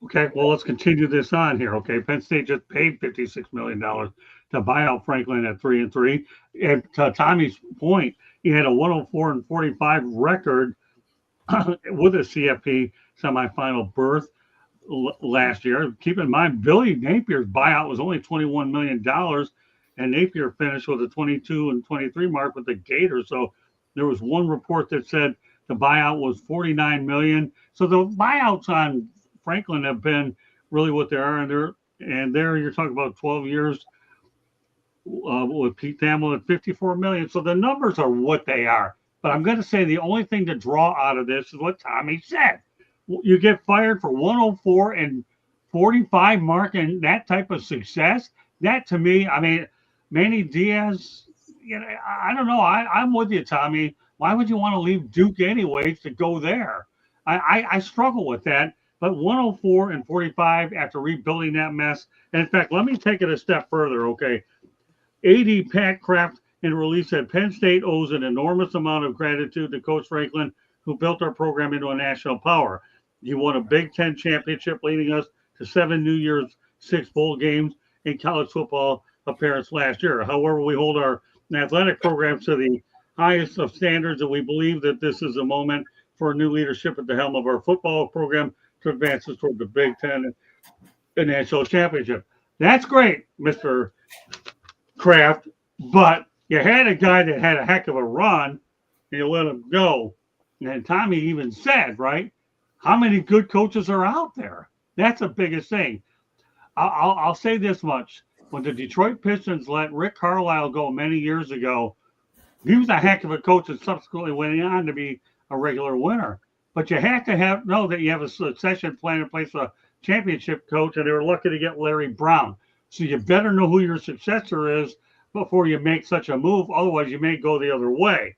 Okay, well, let's continue this on here. Okay, Penn State just paid $56 million to buy out Franklin at 3-3. And to Tommy's point, he had a 104-45 record with a CFP semifinal berth last year. Keep in mind, Billy Napier's buyout was only $21 million, and Napier finished with a 22-23 mark with the Gators. So there was one report that said the buyout was $49 million. So the buyouts on Franklin have been really what they are, and there you're talking about 12 years with Pete Thamel at $54 million. So the numbers are what they are. But I'm going to say the only thing to draw out of this is what Tommy said. You get fired for 104-45 mark and that type of success. That to me, Manny Diaz, I don't know. I'm with you, Tommy. Why would you want to leave Duke anyways to go there? I struggle with that. But 104-45 after rebuilding that mess. And in fact, let me take it a step further, okay? AD Pat Kraft in a release said Penn State owes an enormous amount of gratitude to Coach Franklin, who built our program into a national power. He won a Big Ten championship, leading us to 7 New Year's 6 bowl games in college football appearance last year. However, we hold our athletic programs to the highest of standards, and we believe that this is a moment for a new leadership at the helm of our football program to advance us toward the Big Ten and national championship. That's great, Mr. Kraft, but you had a guy that had a heck of a run, and you let him go. And Tommy even said, right, how many good coaches are out there? That's the biggest thing. I'll say this much. When the Detroit Pistons let Rick Carlisle go many years ago, he was a heck of a coach and subsequently went on to be a regular winner. But you have to know that you have a succession plan in place championship coach, and they were lucky to get Larry Brown. So you better know who your successor is before you make such a move. Otherwise, you may go the other way.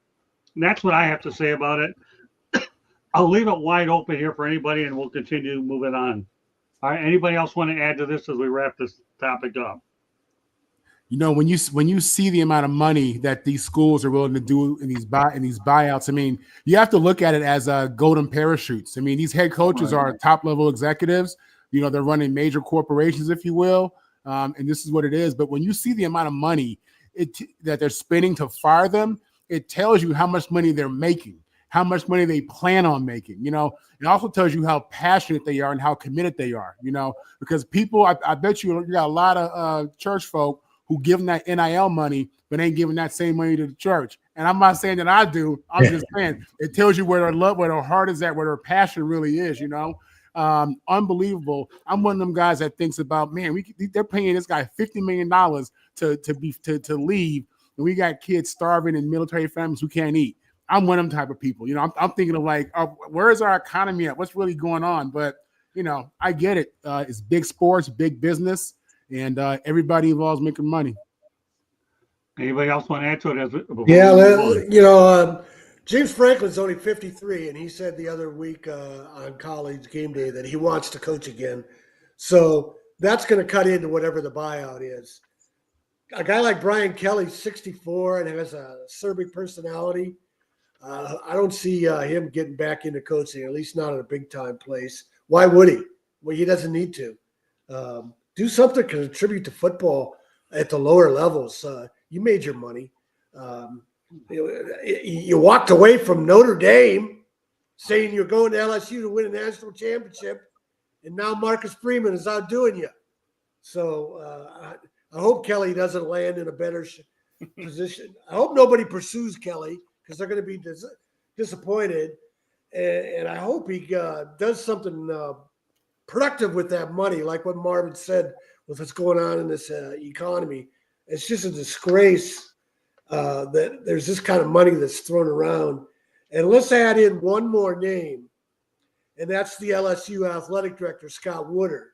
And that's what I have to say about it. I'll leave it wide open here for anybody, and we'll continue moving on. All right. Anybody else want to add to this as we wrap this topic up? When you see the amount of money that these schools are willing to do in these buyouts, I mean, you have to look at it as golden parachutes. I mean, these head coaches are top level executives. They're running major corporations, if you will, and this is what it is. But when you see the amount of money that they're spending to fire them, it tells you how much money they're making, how much money they plan on making. It also tells you how passionate they are and how committed they are. Because people, I bet you got a lot of church folk who give them that NIL money, but ain't giving that same money to the church. And I'm not saying that I do. I'm just saying it tells you where their love, where their heart is at, where their passion really is, Unbelievable. I'm one of them guys that thinks about, man, they're paying this guy $50 million to leave, and we got kids starving in military families who can't eat. I'm one of them type of people. I'm thinking of like, where is our economy at? What's really going on? But, I get it. It's big sports, big business. And everybody involved making money. Anybody else want to add to it? James Franklin's only 53, and he said the other week on College Game Day that he wants to coach again. So that's going to cut into whatever the buyout is. A guy like Brian Kelly, 64, and has a acerbic personality. I don't see him getting back into coaching, at least not at a big-time place. Why would he? Well, he doesn't need to. Do something to contribute to football at the lower levels. You made your money. You walked away from Notre Dame saying you're going to LSU to win a national championship, and now Marcus Freeman is outdoing you. So I hope Kelly doesn't land in a better position. I hope nobody pursues Kelly because they're going to be disappointed. And I hope he does something productive with that money, like what Marvin said with what's going on in this economy. It's just a disgrace that there's this kind of money that's thrown around. And let's add in one more name, and that's the LSU athletic director, Scott Woodard,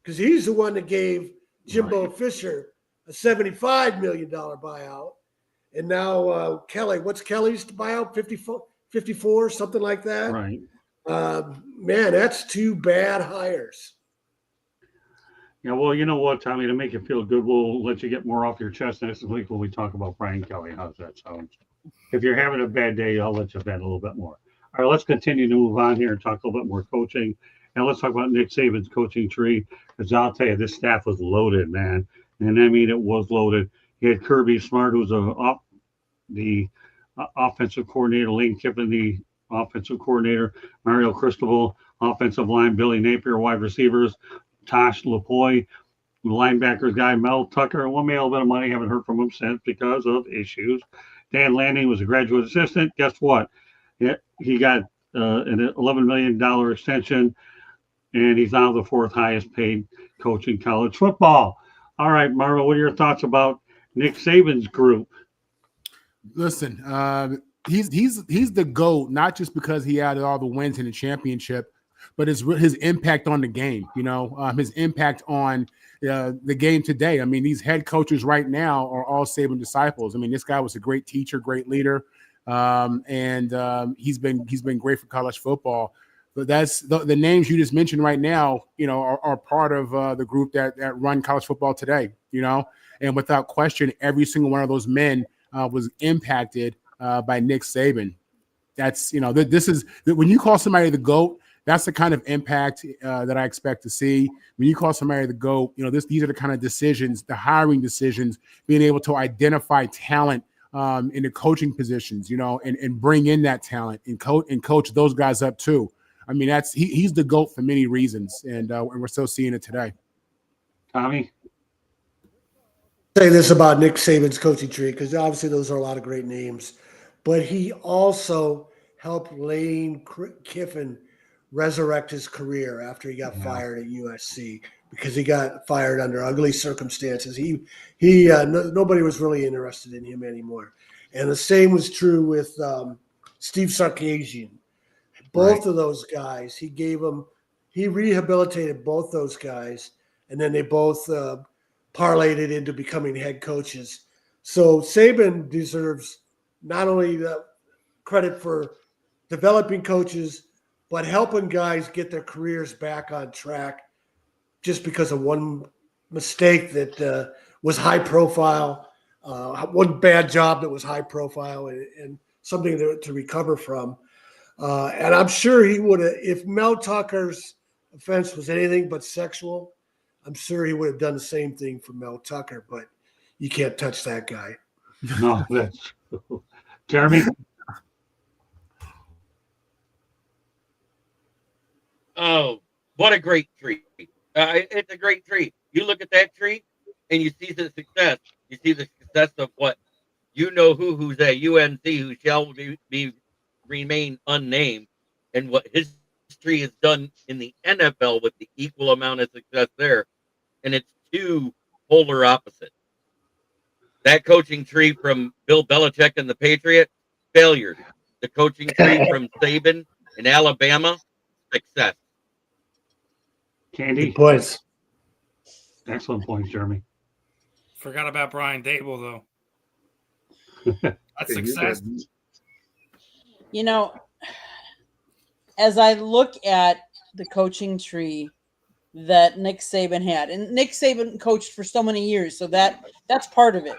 because he's the one that gave Jimbo Fisher a $75 million buyout. And now Kelly, what's Kelly's buyout? 54, something like that? Right. Man, that's two bad hires. Yeah, well, you know what, Tommy, to make you feel good, we'll let you get more off your chest next week when we talk about Brian Kelly. How's that sound? If you're having a bad day, I'll let you vent a little bit more. All right, let's continue to move on here and talk a little bit more coaching. And let's talk about Nick Saban's coaching tree, because I'll tell you, this staff was loaded, man. And I mean, it was loaded. He had Kirby Smart, who's the offensive coordinator, Lane Kiffin, the offensive coordinator, Mario Cristobal, offensive line, Billy Napier, wide receivers, Tosh Lapoy, linebackers guy, Mel Tucker, and one made a little bit of money. Haven't heard from him since because of issues. Dan Lanning was a graduate assistant. Guess what? He got an $11 million extension, and he's now the fourth highest paid coach in college football. All right, Marvel, what are your thoughts about Nick Saban's group? Listen, he's the GOAT, not just because he added all the wins in the championship, but his impact on the game, his impact on the game today. I mean, these head coaches right now are all Saban disciples. I mean, this guy was a great teacher, great leader, and he's been great for college football. But that's the names you just mentioned right now, are part of the group that run college football today, and without question, every single one of those men was impacted by Nick Saban. That's, this is when you call somebody the GOAT, that's the kind of impact that I expect to see. When you call somebody the GOAT, these are the kind of decisions, the hiring decisions, being able to identify talent in the coaching positions, and bring in that talent and coach those guys up too. I mean, he's the GOAT for many reasons, and we're still seeing it today. Tommy? Say this about Nick Saban's coaching tree, because obviously those are a lot of great names, but he also helped Lane Kiffin resurrect his career after he got fired at USC, because he got fired under ugly circumstances. Nobody was really interested in him anymore. And the same was true with Steve Sarkisian. Both of those guys, he gave them he rehabilitated both those guys, and then they both parlayed it into becoming head coaches. So Saban deserves not only the credit for developing coaches, but helping guys get their careers back on track just because of one mistake that was high profile, one bad job that was high profile, and something to recover from. And I'm sure he would have, if Mel Tucker's offense was anything but sexual, I'm sure he would have done the same thing for Mel Tucker, but you can't touch that guy. No, that's true. Jeremy? Oh, what a great tree. It's a great tree. You look at that tree and you see the success. You see the success of what who's at UNC who shall remain unnamed, and what his tree has done in the NFL with the equal amount of success there. And it's two polar opposites. That coaching tree from Bill Belichick and the Patriots, failure. The coaching tree from Saban in Alabama, success. Candy? Good points. Excellent points, Jeremy. Forgot about Brian Dable, though. That's success. You know, as I look at the coaching tree that Nick Saban had, and Nick Saban coached for so many years, so that's part of it.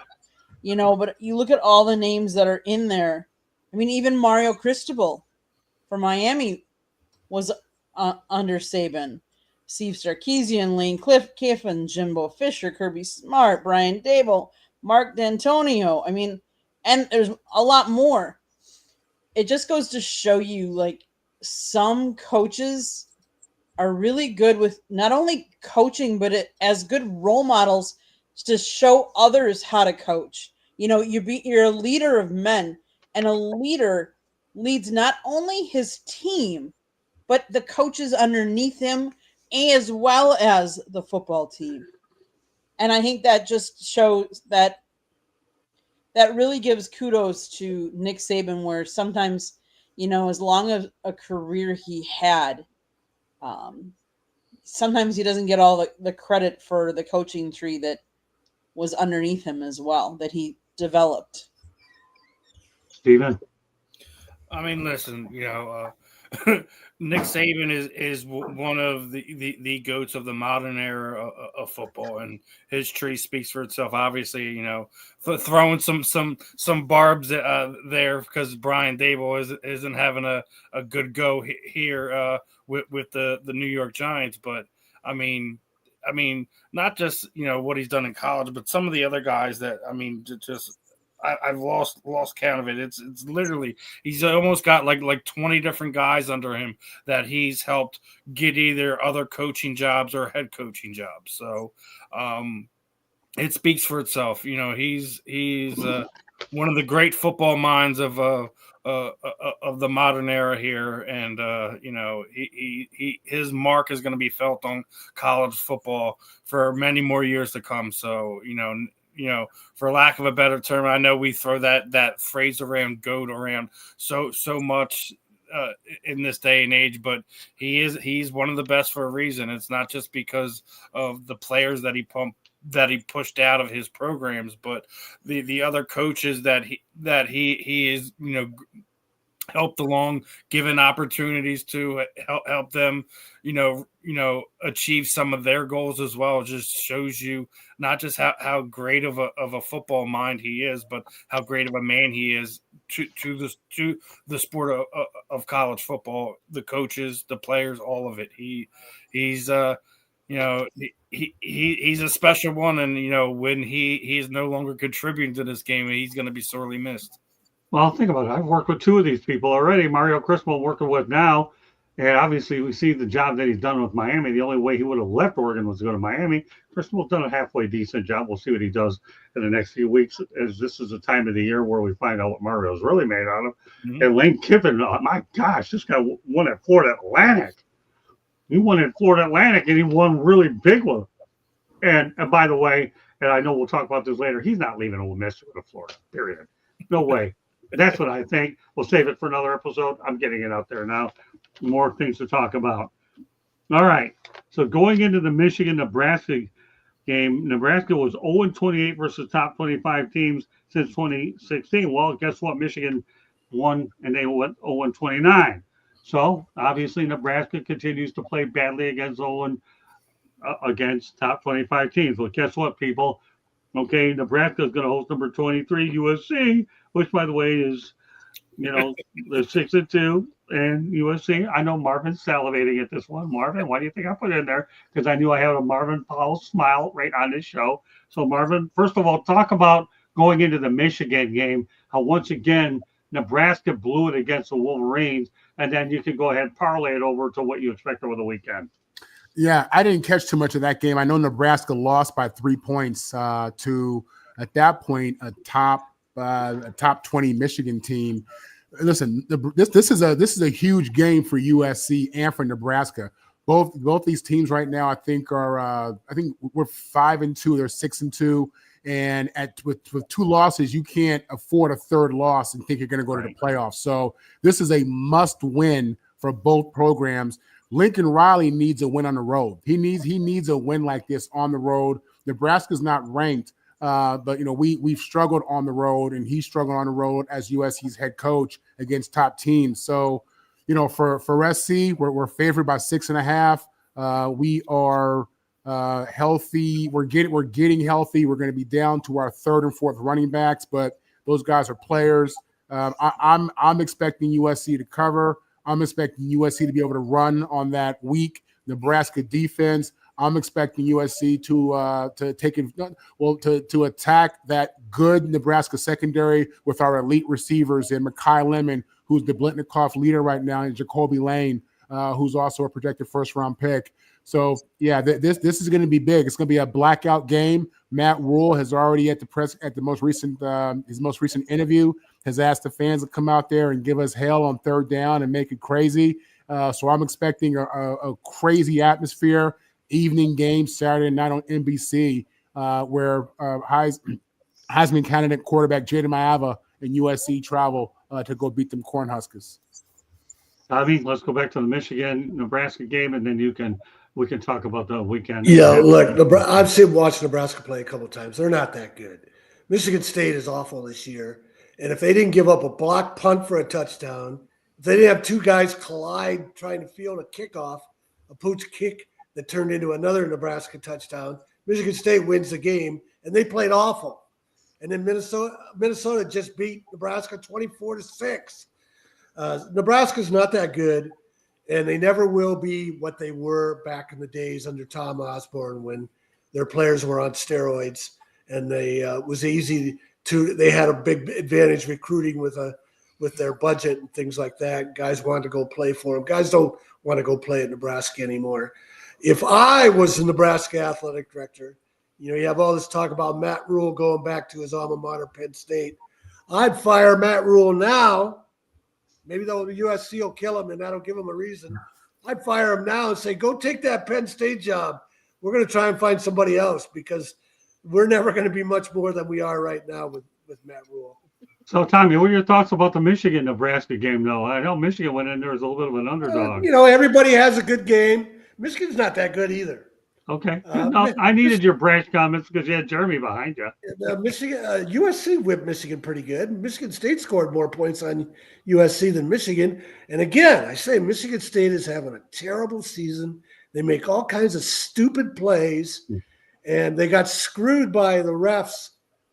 You know, but you look at all the names that are in there. I mean, even Mario Cristobal for Miami was under Saban. Steve Sarkisian, Lane Kiffin, Jimbo Fisher, Kirby Smart, Brian Dable, Mark D'Antonio. I mean, and there's a lot more. It just goes to show you, like, some coaches are really good with not only coaching, but as good role models to show others how to coach. You know, you're a leader of men, and a leader leads not only his team, but the coaches underneath him, as well as the football team. And I think that just shows that really gives kudos to Nick Saban, where sometimes, you know, as long as a career he had, sometimes he doesn't get all the credit for the coaching tree that was underneath him as well, that he developed. Steven? I mean, listen, you know, Nick Saban is one of the goats of the modern era of football, and his tree speaks for itself. Obviously, you know, throwing some barbs there because Brian Dable isn't having a good go here with the New York Giants, but I mean, not just, you know, what he's done in college, but some of the other guys that, I mean, just I've lost count of it. It's literally, he's almost got like 20 different guys under him that he's helped get either other coaching jobs or head coaching jobs. So it speaks for itself. You know, he's one of the great football minds of the modern era here, and you know, his mark is going to be felt on college football for many more years to come. So, you know, for lack of a better term, I know we throw that phrase around, goat around so much in this day and age, but he's one of the best for a reason. It's not just because of the players that he pushed out of his programs, but the other coaches that he is, you know, helped along, given opportunities to help them, you know, achieve some of their goals as well. It just shows you not just how great of a football mind he is, but how great of a man he is to the sport of college football, the coaches, the players, all of it. He's you know, he's a special one, and you know, when he's no longer contributing to this game, he's going to be sorely missed. Well, think about it. I've worked with two of these people already. Mario Cristobal working with now. And obviously, we see the job that he's done with Miami. The only way he would have left Oregon was to go to Miami. Cristobal's done a halfway decent job. We'll see what he does in the next few weeks, as this is the time of the year where we find out what Mario's really made out of. Mm-hmm. And Lane Kiffin, oh my gosh, this guy won at Florida Atlantic. He won at Florida Atlantic, and he won really big one. And by the way, and I know we'll talk about this later, he's not leaving Ole Miss to go to Florida, period. No way. That's what I think. We'll save it for another episode. I'm getting it out there now. More things to talk about. All right. So going into the Michigan-Nebraska game, Nebraska was 0-28 versus top 25 teams since 2016. Well, guess what? Michigan won and they went 0-29. So obviously Nebraska continues to play badly against against top 25 teams. Well, guess what, people? Okay, Nebraska is going to host number 23 USC, which by the way is they're 6-2 and USC. I know Marvin's salivating at this one. Marvin, why do you think I put it in there? Because I knew I had a Marvin Powell smile right on this show. So Marvin, first of all, talk about going into the Michigan game, how once again Nebraska blew it against the Wolverines, and then you can go ahead and parlay it over to what you expect over the weekend. Yeah, I didn't catch too much of that game. I know Nebraska lost by 3 points to, at that point, a top 20 Michigan team. Listen, this is a huge game for USC and for Nebraska. Both these teams right now, I think we're 5-2. They're 6-2, and with 2 losses, you can't afford a third loss and think you're going to go to the playoffs. So this is a must win for both programs. Lincoln Riley needs a win on the road. He needs a win like this on the road. Nebraska's not ranked, but we've struggled on the road, and he's struggled on the road as USC's head coach against top teams. So, for SC, we're favored by 6.5. We are healthy. We're getting healthy. We're going to be down to our 3rd and 4th running backs, but those guys are players. I'm expecting USC to cover. I'm expecting USC to be able to run on that weak Nebraska defense. I'm expecting USC to attack that good Nebraska secondary with our elite receivers in Mekhi Lemon, who's the Blitnikoff leader right now, and Jacoby Lane, who's also a projected first-round pick. So yeah, this is going to be big. It's going to be a blackout game. Matt Rule has already at the most recent his most recent interview has asked the fans to come out there and give us hell on 3rd down and make it crazy. So I'm expecting a crazy atmosphere. Evening game Saturday night on NBC, where Heisman candidate quarterback Jaden Maava and USC travel to go beat them Cornhuskers. Bobby, let's go back to the Michigan-Nebraska game, and then we can talk about the weekend. Yeah, look, I've watched Nebraska play a couple of times. They're not that good. Michigan State is awful this year, and if they didn't give up a block punt for a touchdown, if they didn't have 2 guys collide trying to field a kickoff, a pooch kick that turned into another Nebraska touchdown, Michigan State wins the game, and they played awful. And then Minnesota just beat Nebraska 24-6. Nebraska's not that good, and they never will be what they were back in the days under Tom Osborne when their players were on steroids, and they was easy to. They had a big advantage recruiting with their budget and things like that. Guys wanted to go play for them. Guys don't want to go play at Nebraska anymore. If I was the Nebraska athletic director, you have all this talk about Matt Rule going back to his alma mater, Penn State. I'd fire Matt Rule now. Maybe the USC will kill him and that'll give him a reason. I'd fire him now and say, go take that Penn State job. We're going to try and find somebody else because we're never going to be much more than we are right now with Matt Rule. So, Tommy, what are your thoughts about the Michigan-Nebraska game, though? I know Michigan went in there as a little bit of an underdog. Everybody has a good game. Michigan's not that good either. Okay. I needed your brash comments because you had Jeremy behind you. USC whipped Michigan pretty good. Michigan State scored more points on USC than Michigan. And again, I say Michigan State is having a terrible season. They make all kinds of stupid plays, and they got screwed by the refs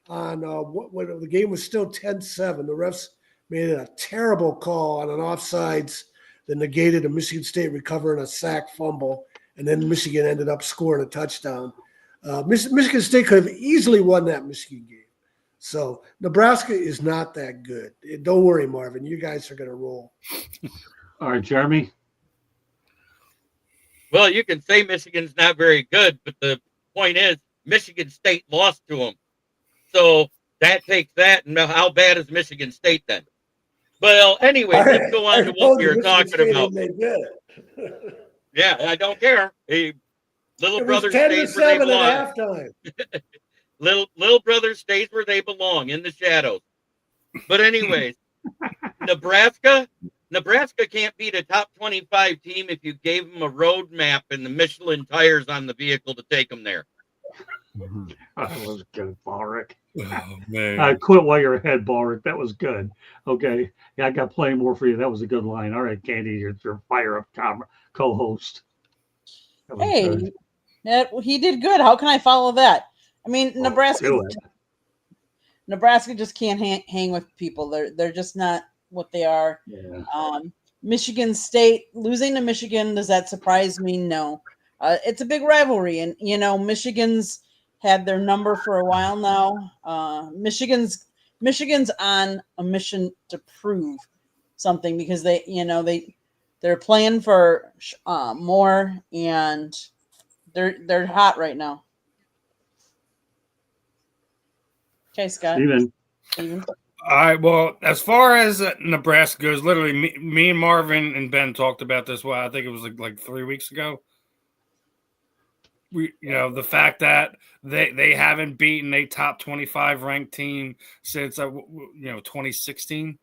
on when the game was still 10-7. The refs made a terrible call on an offsides that negated a Michigan State recovering a sack fumble, and then Michigan ended up scoring a touchdown. Michigan State could have easily won that Michigan game. So Nebraska is not that good. Don't worry, Marvin. You guys are going to roll. All right, Jeremy. Well, you can say Michigan's not very good, but the point is Michigan State lost to them. So that takes that. And how bad is Michigan State then? Well, anyway, let's go on to what we were talking about. Yeah, I don't care. Little brother stays where they belong. Little brother stays where they belong, in the shadows. But anyways, Nebraska, Nebraska can't beat a top 25 team if you gave them a road map and the Michelin tires on the vehicle to take them there. That was good, Ballrick. Oh, man. Quit while you're ahead, Ballrick. That was good. Okay. Yeah, I got plenty more for you. That was a good line. All right, Candy, your fire-up co-host. Hey, he did good. How can I follow that? I mean, Nebraska just can't hang with people. They're just not what they are. Yeah. Michigan State losing to Michigan, does that surprise me? No. It's a big rivalry, and Michigan's had their number for a while now. Michigan's on a mission to prove something because they're playing for more, and they're hot right now. Okay, Scott. Steven. All right. Well, as far as Nebraska goes, literally me and Marvin and Ben talked about this. Well, I think it was like 3 weeks ago. The fact that they haven't beaten a top 25 ranked team since 2016.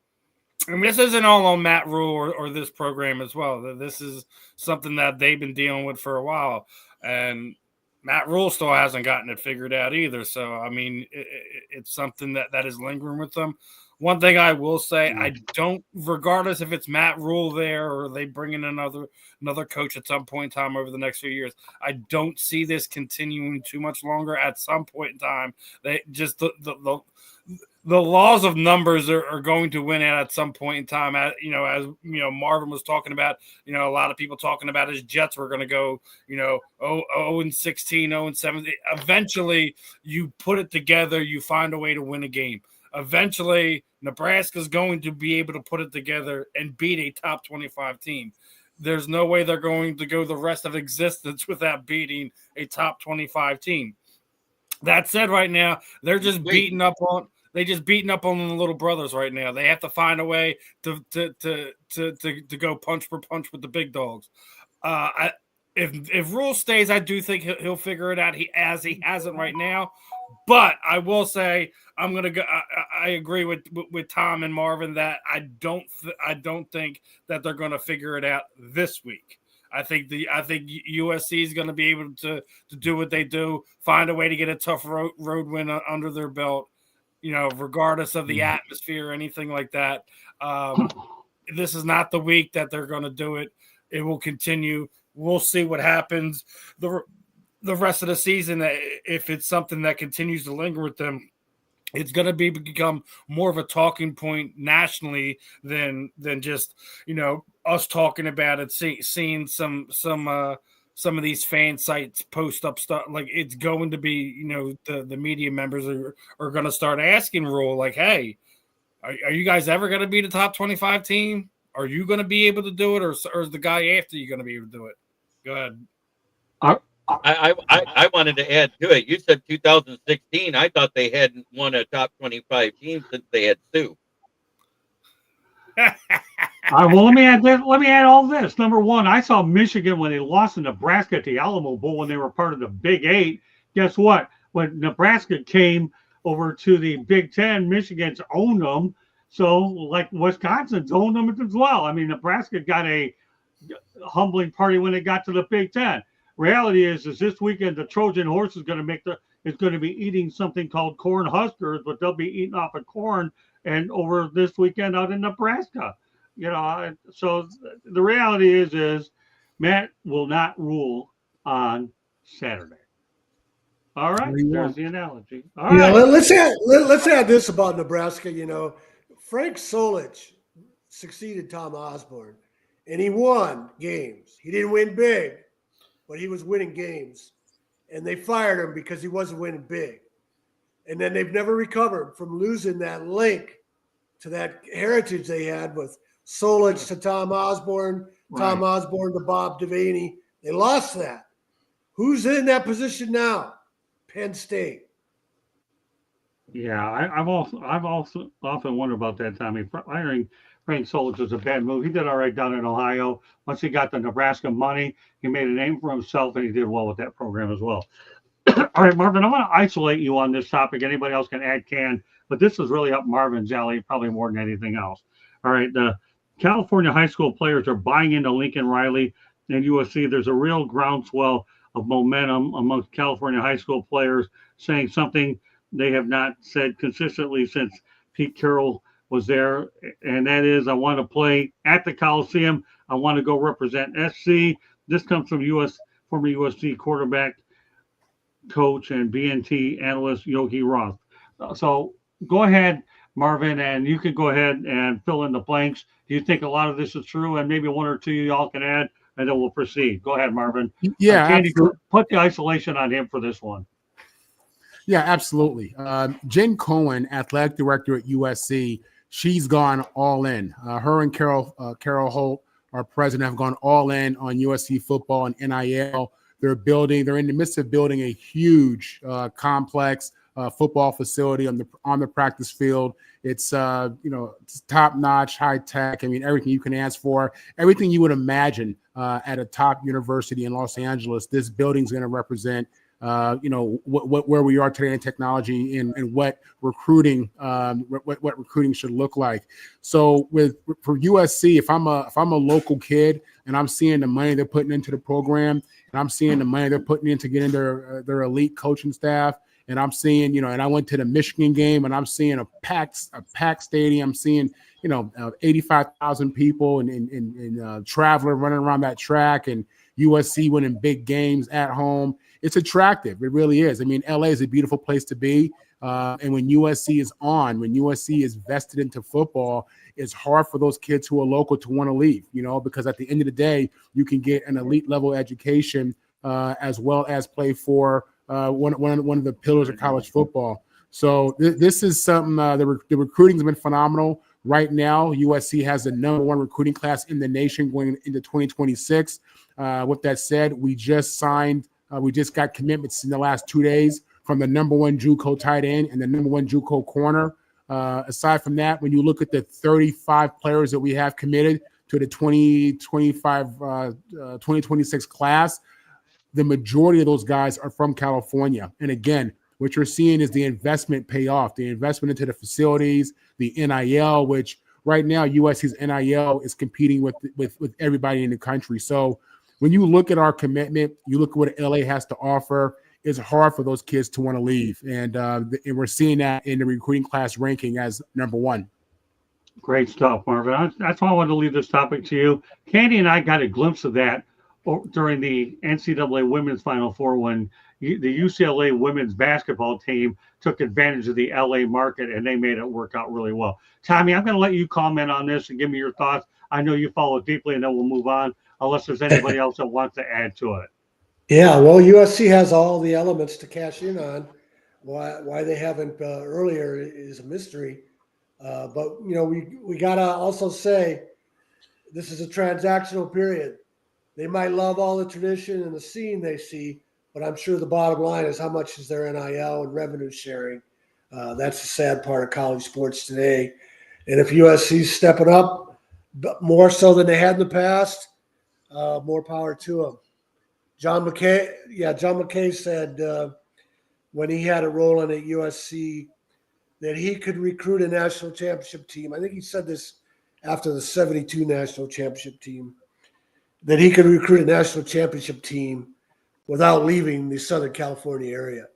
I mean, this isn't all on Matt Rule or this program as well. This is something that they've been dealing with for a while, and Matt Rule still hasn't gotten it figured out either. So, I mean, it's something that is lingering with them. One thing I will say, I don't, regardless if it's Matt Rule there or they bring in another coach at some point in time over the next few years, I don't see this continuing too much longer. At some point in time, they just the laws of numbers are going to win out at some point in time. As Marvin was talking about, a lot of people talking about his Jets were going to go, 0-16, 0-17. Eventually, you put it together, you find a way to win a game. Eventually, Nebraska's going to be able to put it together and beat a top 25 team. There's no way they're going to go the rest of existence without beating a top 25 team. That said, right now, they're just beating up on the little brothers right now. They have to find a way to go punch for punch with the big dogs. If Rule stays, I do think he'll figure it out. He hasn't right now. But I will say I'm gonna go. I agree with Tom and Marvin that I don't think that they're gonna figure it out this week. I think USC is going to be able to do what they do, find a way to get a tough road win under their belt, regardless of the atmosphere or anything like that. This is not the week that they're going to do it. It will continue. We'll see what happens the rest of the season. If it's something that continues to linger with them, it's going to become more of a talking point nationally than just, us talking about it, seeing some of these fan sites post up stuff. Like, it's going to be, the media members are going to start asking Rule, like, hey, are you guys ever going to be the top 25 team? Are you going to be able to do it? Or is the guy after you going to be able to do it? Go ahead. I wanted to add to it. You said 2016. I thought they hadn't won a top 25 team since they had Sue. All right, well, let me add all this. Number one, I saw Michigan when they lost to Nebraska at the Alamo Bowl when they were part of the Big Eight. Guess what? When Nebraska came over to the Big Ten, Michigan's owned them. So, like, Wisconsin's owned them as well. I mean, Nebraska got a humbling party when they got to the Big Ten. Reality is this weekend the Trojan horse is going to be eating something called corn huskers, but they'll be eating off of corn and over this weekend out in Nebraska. So the reality is Matt will not rule on Saturday. All right, there's the analogy. All right. Let's add this about Nebraska. Frank Solich succeeded Tom Osborne, and he won games. He didn't win big, but he was winning games, and they fired him because he wasn't winning big. And then they've never recovered from losing that link to that heritage they had with Solich to Tom Osborne, Tom Osborne to Bob Devaney. They lost that. Who's in that position now? Penn State. Yeah, I've also often wondered about that, Tommy. Hiring Frank Solich was a bad move. He did all right down in Ohio. Once he got the Nebraska money, he made a name for himself, and he did well with that program as well. All right, Marvin, I want to isolate you on this topic. Anybody else can add, but this is really up Marvin's alley, probably more than anything else. All right, California high school players are buying into Lincoln Riley and USC. There's a real groundswell of momentum amongst California high school players saying something they have not said consistently since Pete Carroll was there, and that is, I want to play at the Coliseum. I want to go represent SC. This comes from former USC quarterback, coach, and BNT analyst Yogi Roth. So go ahead, Marvin, and you can go ahead and fill in the blanks. Do you think a lot of this is true? And maybe one or two y'all can add, and then we'll proceed. Go ahead, Marvin. Yeah, Candy, absolutely. put the isolation on him for this one. Yeah, absolutely. Jen Cohen, athletic director at USC, she's gone all in. Her and Carol Holt, our president, have gone all in on USC football and NIL. They're in the midst of building a huge complex football facility on the practice field. It's it's top notch, high tech. I mean, everything you can ask for, everything you would imagine at a top university in Los Angeles. This building's going to represent. Where we are today in technology and what recruiting should look like. So for USC, if I'm a local kid and I'm seeing the money they're putting into the program, and I'm seeing the money they're putting in to get in their elite coaching staff, and I'm seeing, and I went to the Michigan game and I'm seeing a packed stadium, I'm seeing 85,000 people and Traveler running around that track, and USC winning big games at home. It's attractive. It really is. I mean, LA is a beautiful place to be. And when USC is when USC is vested into football, it's hard for those kids who are local to want to leave, because at the end of the day, you can get an elite level education as well as play for one of the pillars of college football. So this is something, the recruiting has been phenomenal. Right now, USC has the number one recruiting class in the nation going into 2026. With that said, we just got commitments in the last 2 days from the number one JUCO tight end and the number one JUCO corner. Aside from that, when you look at the 35 players that we have committed to the 2026 class, the majority of those guys are from California. And again, what you're seeing is the investment pay off, the investment into the facilities, the NIL, which right now USC's NIL is competing with everybody in the country. So when you look at our commitment, you look at what LA has to offer, it's hard for those kids to want to leave. And we're seeing that in the recruiting class ranking as number one. Great stuff, Marvin. That's why I wanted to leave this topic to you. Candy and I got a glimpse of that during the NCAA Women's Final Four when the UCLA women's basketball team took advantage of the LA market and they made it work out really well. Tommy, I'm going to let you comment on this and give me your thoughts. I know you follow it deeply, and then we'll move on unless there's anybody else that wants to add to it. Yeah, well, USC has all the elements to cash in on. Why they haven't earlier is a mystery. But we gotta also say this is a transactional period. They might love all the tradition and the scene they see, but I'm sure the bottom line is how much is their NIL and revenue sharing. That's the sad part of college sports today. And if USC's stepping up more so than they had in the past, more power to them. John McKay said when he had it rolling at USC that he could recruit a national championship team. I think he said this after the 72 national championship team, that he could recruit a national championship team without leaving the Southern California area.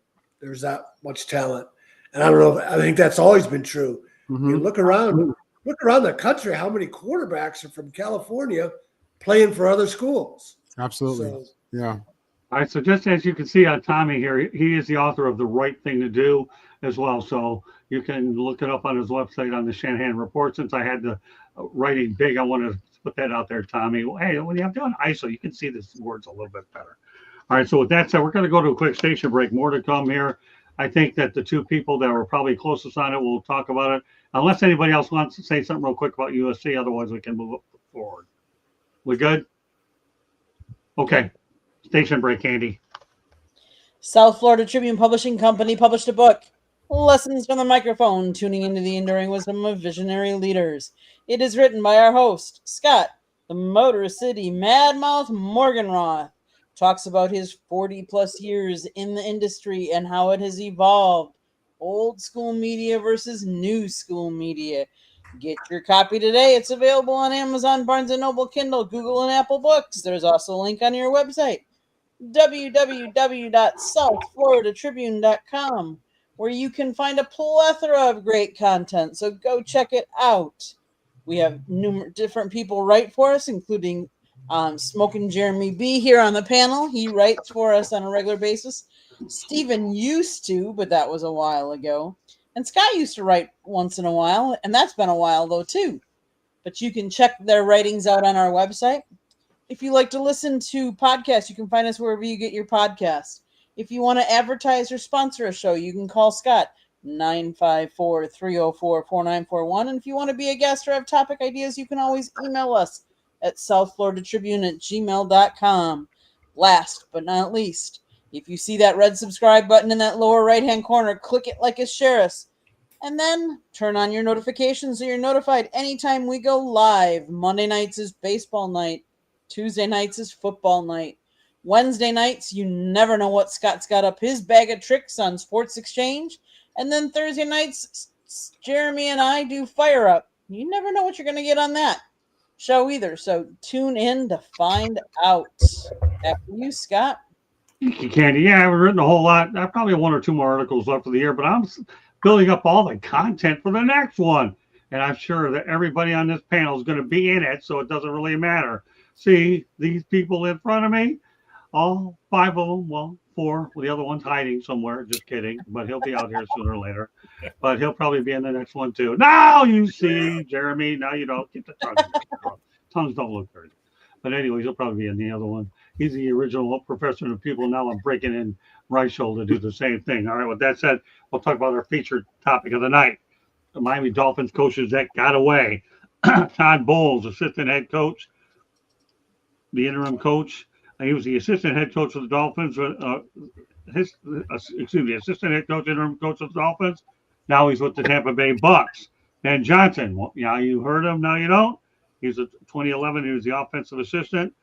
There's that much talent. And I don't know, I think that's always been true. Mm-hmm. You look around the country, how many quarterbacks are from California playing for other schools? Absolutely. So, yeah. All right. So just as you can see on Tommy here, he is the author of The Right Thing to Do as well. So you can look it up on his website on the Shanahan Report. Since I had the writing big, I want to put that out there, Tommy. Hey, when you have done ISO, you can see the words a little bit better. All right. So with that said, we're going to go to a quick station break. More to come here. I think that the two people that were probably closest on it will talk about it. Unless anybody else wants to say something real quick about USC. Otherwise, we can move forward. We good? Okay. Station break, Andy. South Florida Tribune Publishing Company published a book, Lessons from the Microphone, Tuning into the Enduring Wisdom of Visionary Leaders. It is written by our host, Scott, the Motor City Madmouth Morganroth. Talks about his 40-plus years in the industry and how it has evolved. Old school media versus new school media. Get your copy today. It's available on Amazon, Barnes & Noble, Kindle, Google, and Apple Books. There's also a link on your website, www.southfloridatribune.com, where you can find a plethora of great content. So go check it out. We have numerous different people write for us, including Smoking Jeremy B here on the panel. He writes for us on a regular basis. Stephen used to, but that was a while ago. And Scott used to write once in a while, and that's been a while though too. But you can check their writings out on our website. If you like to listen to podcasts, you can find us wherever you get your podcasts. If you want to advertise or sponsor a show, you can call Scott 954-304-4941. And if you want to be a guest or have topic ideas, you can always email us at southfloridatribune@gmail.com. Last but not least, if you see that red subscribe button in that lower right-hand corner, click it like a sheriff. And then turn on your notifications so you're notified anytime we go live. Monday nights is baseball night. Tuesday nights is football night. Wednesday nights, you never know what Scott's got up his bag of tricks on Sports Exchange. And then Thursday nights, Jeremy and I do Fire Up. You never know what you're going to get on that show either. So tune in to find out. After you, Scott. Thank you, Candy. Yeah, I haven't written a whole lot. I have probably 1 or 2 more articles left of the year, but I'm building up all the content for the next one. And I'm sure that everybody on this panel is going to be in it, so it doesn't really matter. See these people in front of me? All 5 of them, well, 4. Well, the other one's hiding somewhere. Just kidding. But he'll be out here sooner or later. But he'll probably be in the next one, too. Now you see, Jeremy. Now you don't get the tongues. Tongues don't look very good. But anyways, he'll probably be in the other one. He's the original professor of people. Now I'm breaking in Reichel to do the same thing. All right, with that said, we'll talk about our featured topic of the night. The Miami Dolphins coaches that got away. Todd Bowles, assistant head coach, the interim coach. He was the assistant head coach of the Dolphins. Assistant head coach, interim coach of the Dolphins. Now he's with the Tampa Bay Bucks. And Johnson, well, yeah, you heard him, now you don't. He's a 2011. He was the offensive assistant.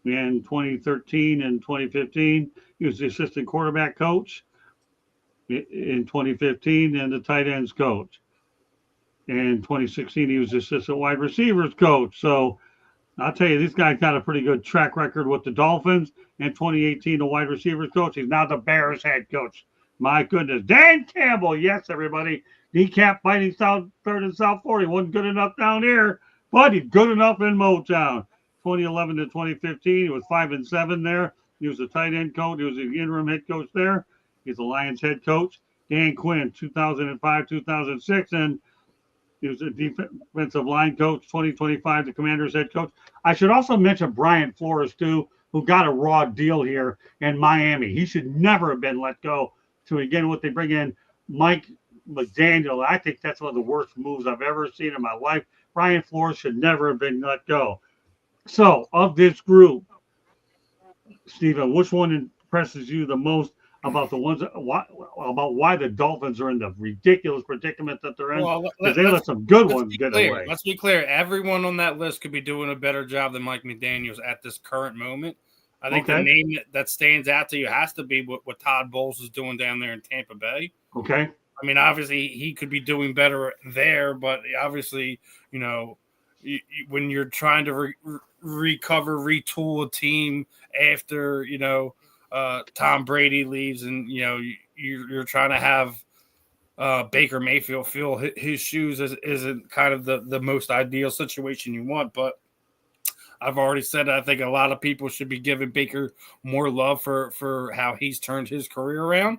In 2013 and 2015, he was the assistant quarterback coach. In 2015, and the tight ends coach. In 2016, he was the assistant wide receivers coach. So I'll tell you, this guy's got a pretty good track record with the Dolphins. In 2018, the wide receivers coach. He's now the Bears head coach. My goodness. Dan Campbell, yes, everybody. Kneecap fighting Third and South Florida. He wasn't good enough down here, but he's good enough in Motown. 2011 to 2015, he was 5-7 there. He was the tight end coach. He was the interim head coach there. He's the Lions head coach. Dan Quinn, 2005, 2006, and he was a defensive line coach, 2025, the Commanders head coach. I should also mention Brian Flores, too, who got a raw deal here in Miami. He should never have been let go. To again, what they bring in, Mike McDaniel. I think that's one of the worst moves I've ever seen in my life. Brian Flores should never have been let go. So, of this group, Stephen, which one impresses you the most about the ones about why the Dolphins are in the ridiculous predicament that they're in? Because they let some good ones get away. Let's be clear. Everyone on that list could be doing a better job than Mike McDaniels at this current moment. I think the name that stands out to you has to be what Todd Bowles is doing down there in Tampa Bay. Okay. I mean, obviously, he could be doing better there, but obviously, you know, when you're trying to recover, retool a team after, you know, Tom Brady leaves and, you know, you're trying to have Baker Mayfield fill his shoes isn't kind of the most ideal situation you want. But I've already said I think a lot of people should be giving Baker more love for how he's turned his career around.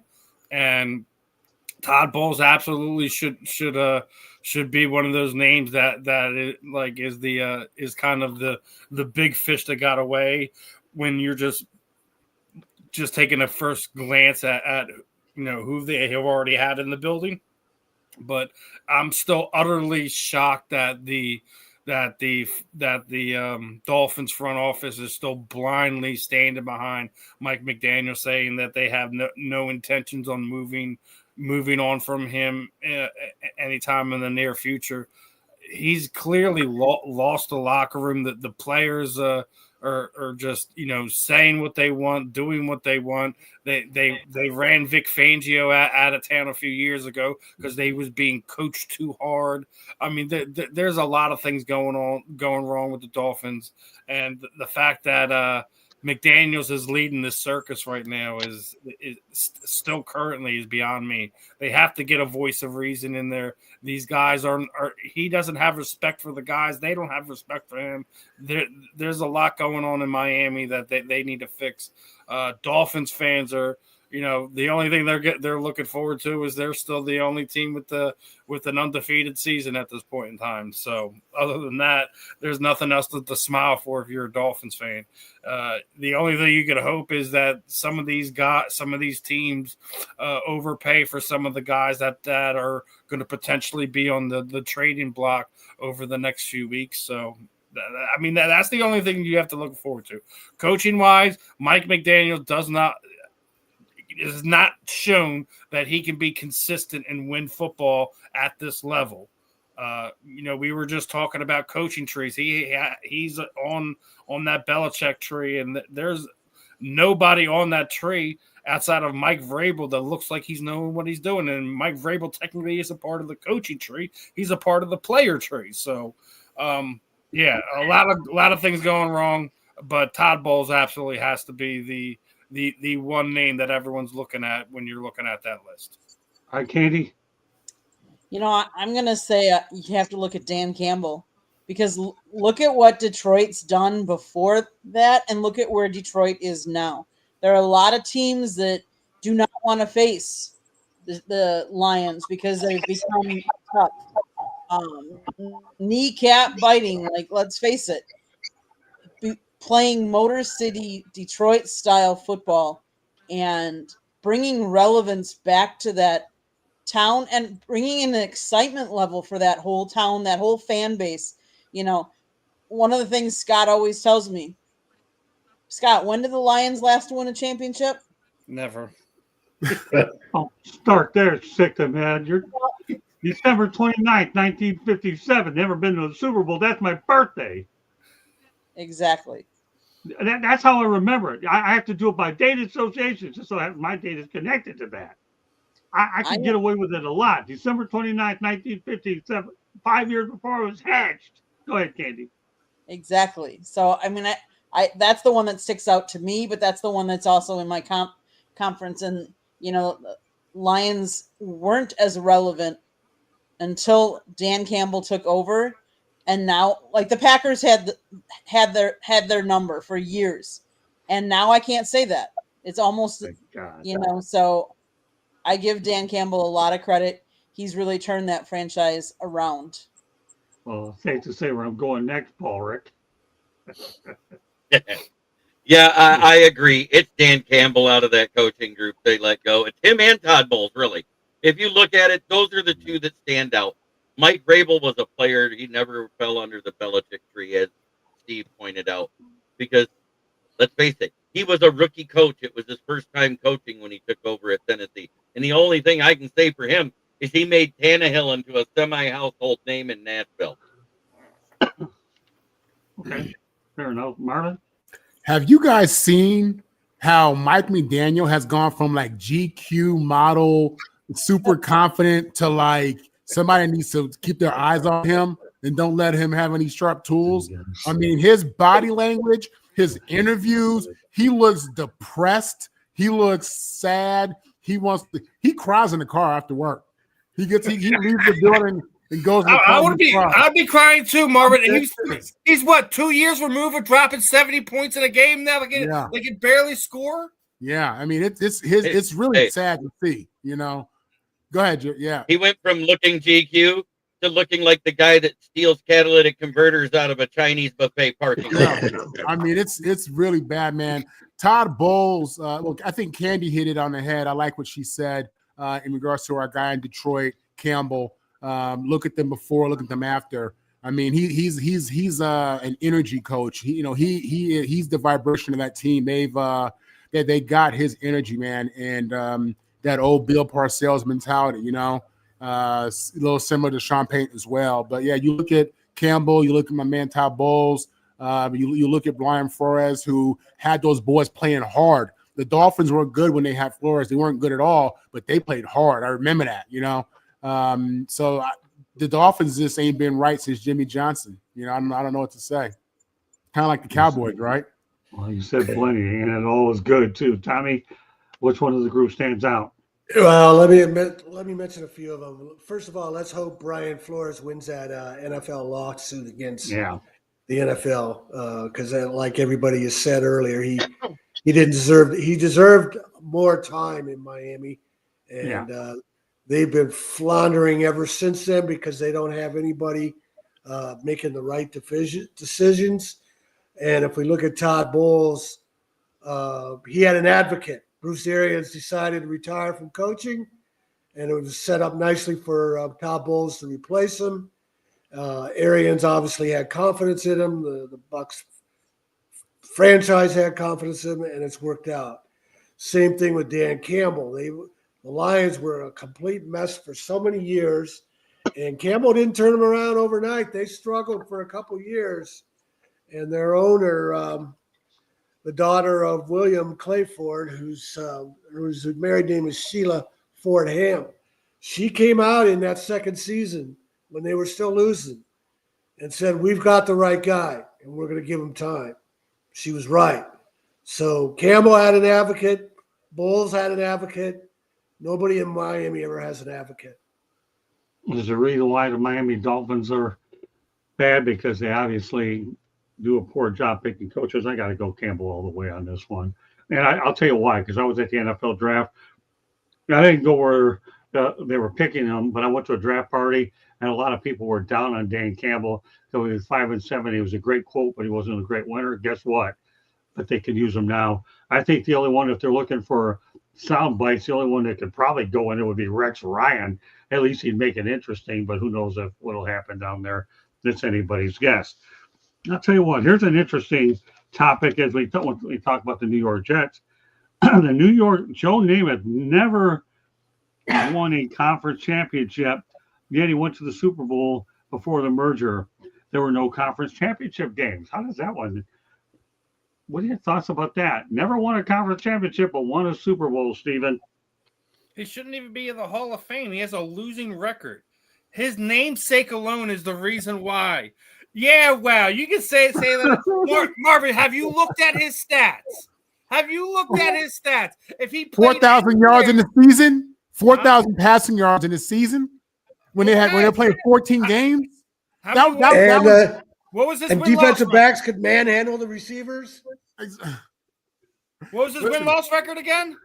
And Todd Bowles absolutely should be one of those names that is kind of the big fish that got away when you're just taking a first glance at you know who they have already had in the building. But I'm still utterly shocked that the Dolphins front office is still blindly standing behind Mike McDaniel, saying that they have no intentions on moving on from him anytime in the near future. He's clearly lost the locker room. The players are just saying what they want, doing what they want. They ran Vic Fangio out of town a few years ago because they was being coached too hard. I mean, there's a lot of things going wrong with the Dolphins, and the fact that McDaniels is leading this circus right now is still currently is beyond me. They have to get a voice of reason in there. These guys are he doesn't have respect for the guys. They don't have respect for him. There's a lot going on in Miami that they need to fix. Dolphins fans are, the only thing they're looking forward to is they're still the only team with an undefeated season at this point in time. So other than that, there's nothing else to smile for if you're a Dolphins fan. The only thing you could hope is that some of these teams overpay for some of the guys that are going to potentially be on the trading block over the next few weeks. So I mean, that's the only thing you have to look forward to. Coaching wise, Mike McDaniel is not shown that he can be consistent and win football at this level. We were just talking about coaching trees. He's on that Belichick tree, and there's nobody on that tree outside of Mike Vrabel that looks like he's knowing what he's doing. And Mike Vrabel technically is a part of the coaching tree. He's a part of the player tree. So, yeah, a lot of things going wrong, but Todd Bowles absolutely has to be the one name that everyone's looking at when you're looking at that list. Hi, Katie. I'm going to say you have to look at Dan Campbell, because look at what Detroit's done before that and look at where Detroit is now. There are a lot of teams that do not want to face the Lions because they've become tough. Kneecap biting, let's face it. Playing Motor City Detroit style football and bringing relevance back to that town and bringing in an excitement level for that whole town, that whole fan base. One of the things Scott always tells me, Scott, when did the Lions last win a championship? Never. Oh, start there, sick of man. You're December 29th, 1957. Never been to a Super Bowl. That's my birthday. Exactly. That's how I remember it. I have to do it by date association, just so my date is connected to that. I can get away with it a lot. December 29th, 1957, 5 years before I was hatched. Go ahead, Candy. Exactly. So, I mean, I that's the one that sticks out to me, but that's the one that's also in my conference. And, Lions weren't as relevant until Dan Campbell took over. And now, the Packers had their number for years, and now I can't say that. It's almost, So I give Dan Campbell a lot of credit. He's really turned that franchise around. Well, safe to say where I'm going next, Paul Rick. Yeah, I agree. It's Dan Campbell out of that coaching group they let go. It's him and Todd Bowles, really. If you look at it, those are the two that stand out. Mike Vrabel was a player. He never fell under the Belichick tree, as Steve pointed out, because let's face it, he was a rookie coach. It was his first time coaching when he took over at Tennessee. And the only thing I can say for him is he made Tannehill into a semi-household name in Nashville. Okay, fair enough. Marvin? Have you guys seen how Mike McDaniel has gone from GQ model, super confident, to somebody needs to keep their eyes on him and don't let him have any sharp tools? I mean, his body language, his interviews, he looks depressed. He looks sad. He cries in the car after work. He leaves the building and goes to the car. I'd be crying too, Marvin. He's what, 2 years removed of dropping 70 points in a game now? They can barely score. Yeah, I mean it's really sad to see. Go ahead, yeah. He went from looking GQ to looking like the guy that steals catalytic converters out of a Chinese buffet parking lot. I mean, it's really bad, man. Todd Bowles, look, I think Candy hit it on the head. I like what she said in regards to our guy in Detroit, Campbell. Look at them before, look at them after. I mean, he's an energy coach. He's the vibration of that team. They got his energy, man, and that old Bill Parcells mentality, a little similar to Sean Payton as well. But yeah, you look at Campbell, you look at my man Todd Bowles. You look at Brian Flores, who had those boys playing hard. The Dolphins weren't good when they had Flores. They weren't good at all, but they played hard. I remember that, the Dolphins just ain't been right since Jimmy Johnson. I don't know what to say. Kind of like the Cowboys, right? Well, you said plenty, and it all was good too. Tommy, which one of the group stands out? Well, let me mention a few of them. First of all, let's hope Brian Flores wins that NFL lawsuit against the NFL because, like everybody has said earlier, he didn't deserve. He deserved more time in Miami, and they've been floundering ever since then because they don't have anybody making the right decisions. And if we look at Todd Bowles, he had an advocate. Bruce Arians decided to retire from coaching, and it was set up nicely for Todd Bowles to replace him. Arians obviously had confidence in him. The Bucs franchise had confidence in him, and it's worked out. Same thing with Dan Campbell. The Lions were a complete mess for so many years, and Campbell didn't turn them around overnight. They struggled for a couple years, and their owner, the daughter of William Clayford, whose married name is Sheila Ford Ham. She came out in that second season when they were still losing and said, "We've got the right guy, and we're going to give him time." She was right. So Campbell had an advocate. Bowles had an advocate. Nobody in Miami ever has an advocate. There's a reason why the Miami Dolphins are bad because they obviously do a poor job picking coaches. I got to go Campbell all the way on this one. And I'll tell you why, because I was at the NFL draft. I didn't go where they were picking him, but I went to a draft party, and a lot of people were down on Dan Campbell. So he was 5-7. He was a great quote, but he wasn't a great winner. Guess what? But they could use him now. I think the only one, if they're looking for sound bites, the only one that could probably go in it would be Rex Ryan. At least he'd make it interesting, but who knows what'll happen down there. That's anybody's guess. I'll tell you what, here's an interesting topic as we talk about the New York Jets. The New York, Joe Namath never won a conference championship, yet he went to the Super Bowl before the merger. There were no conference championship games. How does that one? What are your thoughts about that? Never won a conference championship, but won a Super Bowl, Steven. He shouldn't even be in the Hall of Fame. He has a losing record. His namesake alone is the reason why. Yeah, wow. You can say that. Marvin, have you looked at his stats? Have you looked at his stats? If he 4,000 yards in the season, 4,000 passing yards in the season, when they're playing 14 games. What was his and defensive backs could manhandle the receivers? What was his win-loss record again?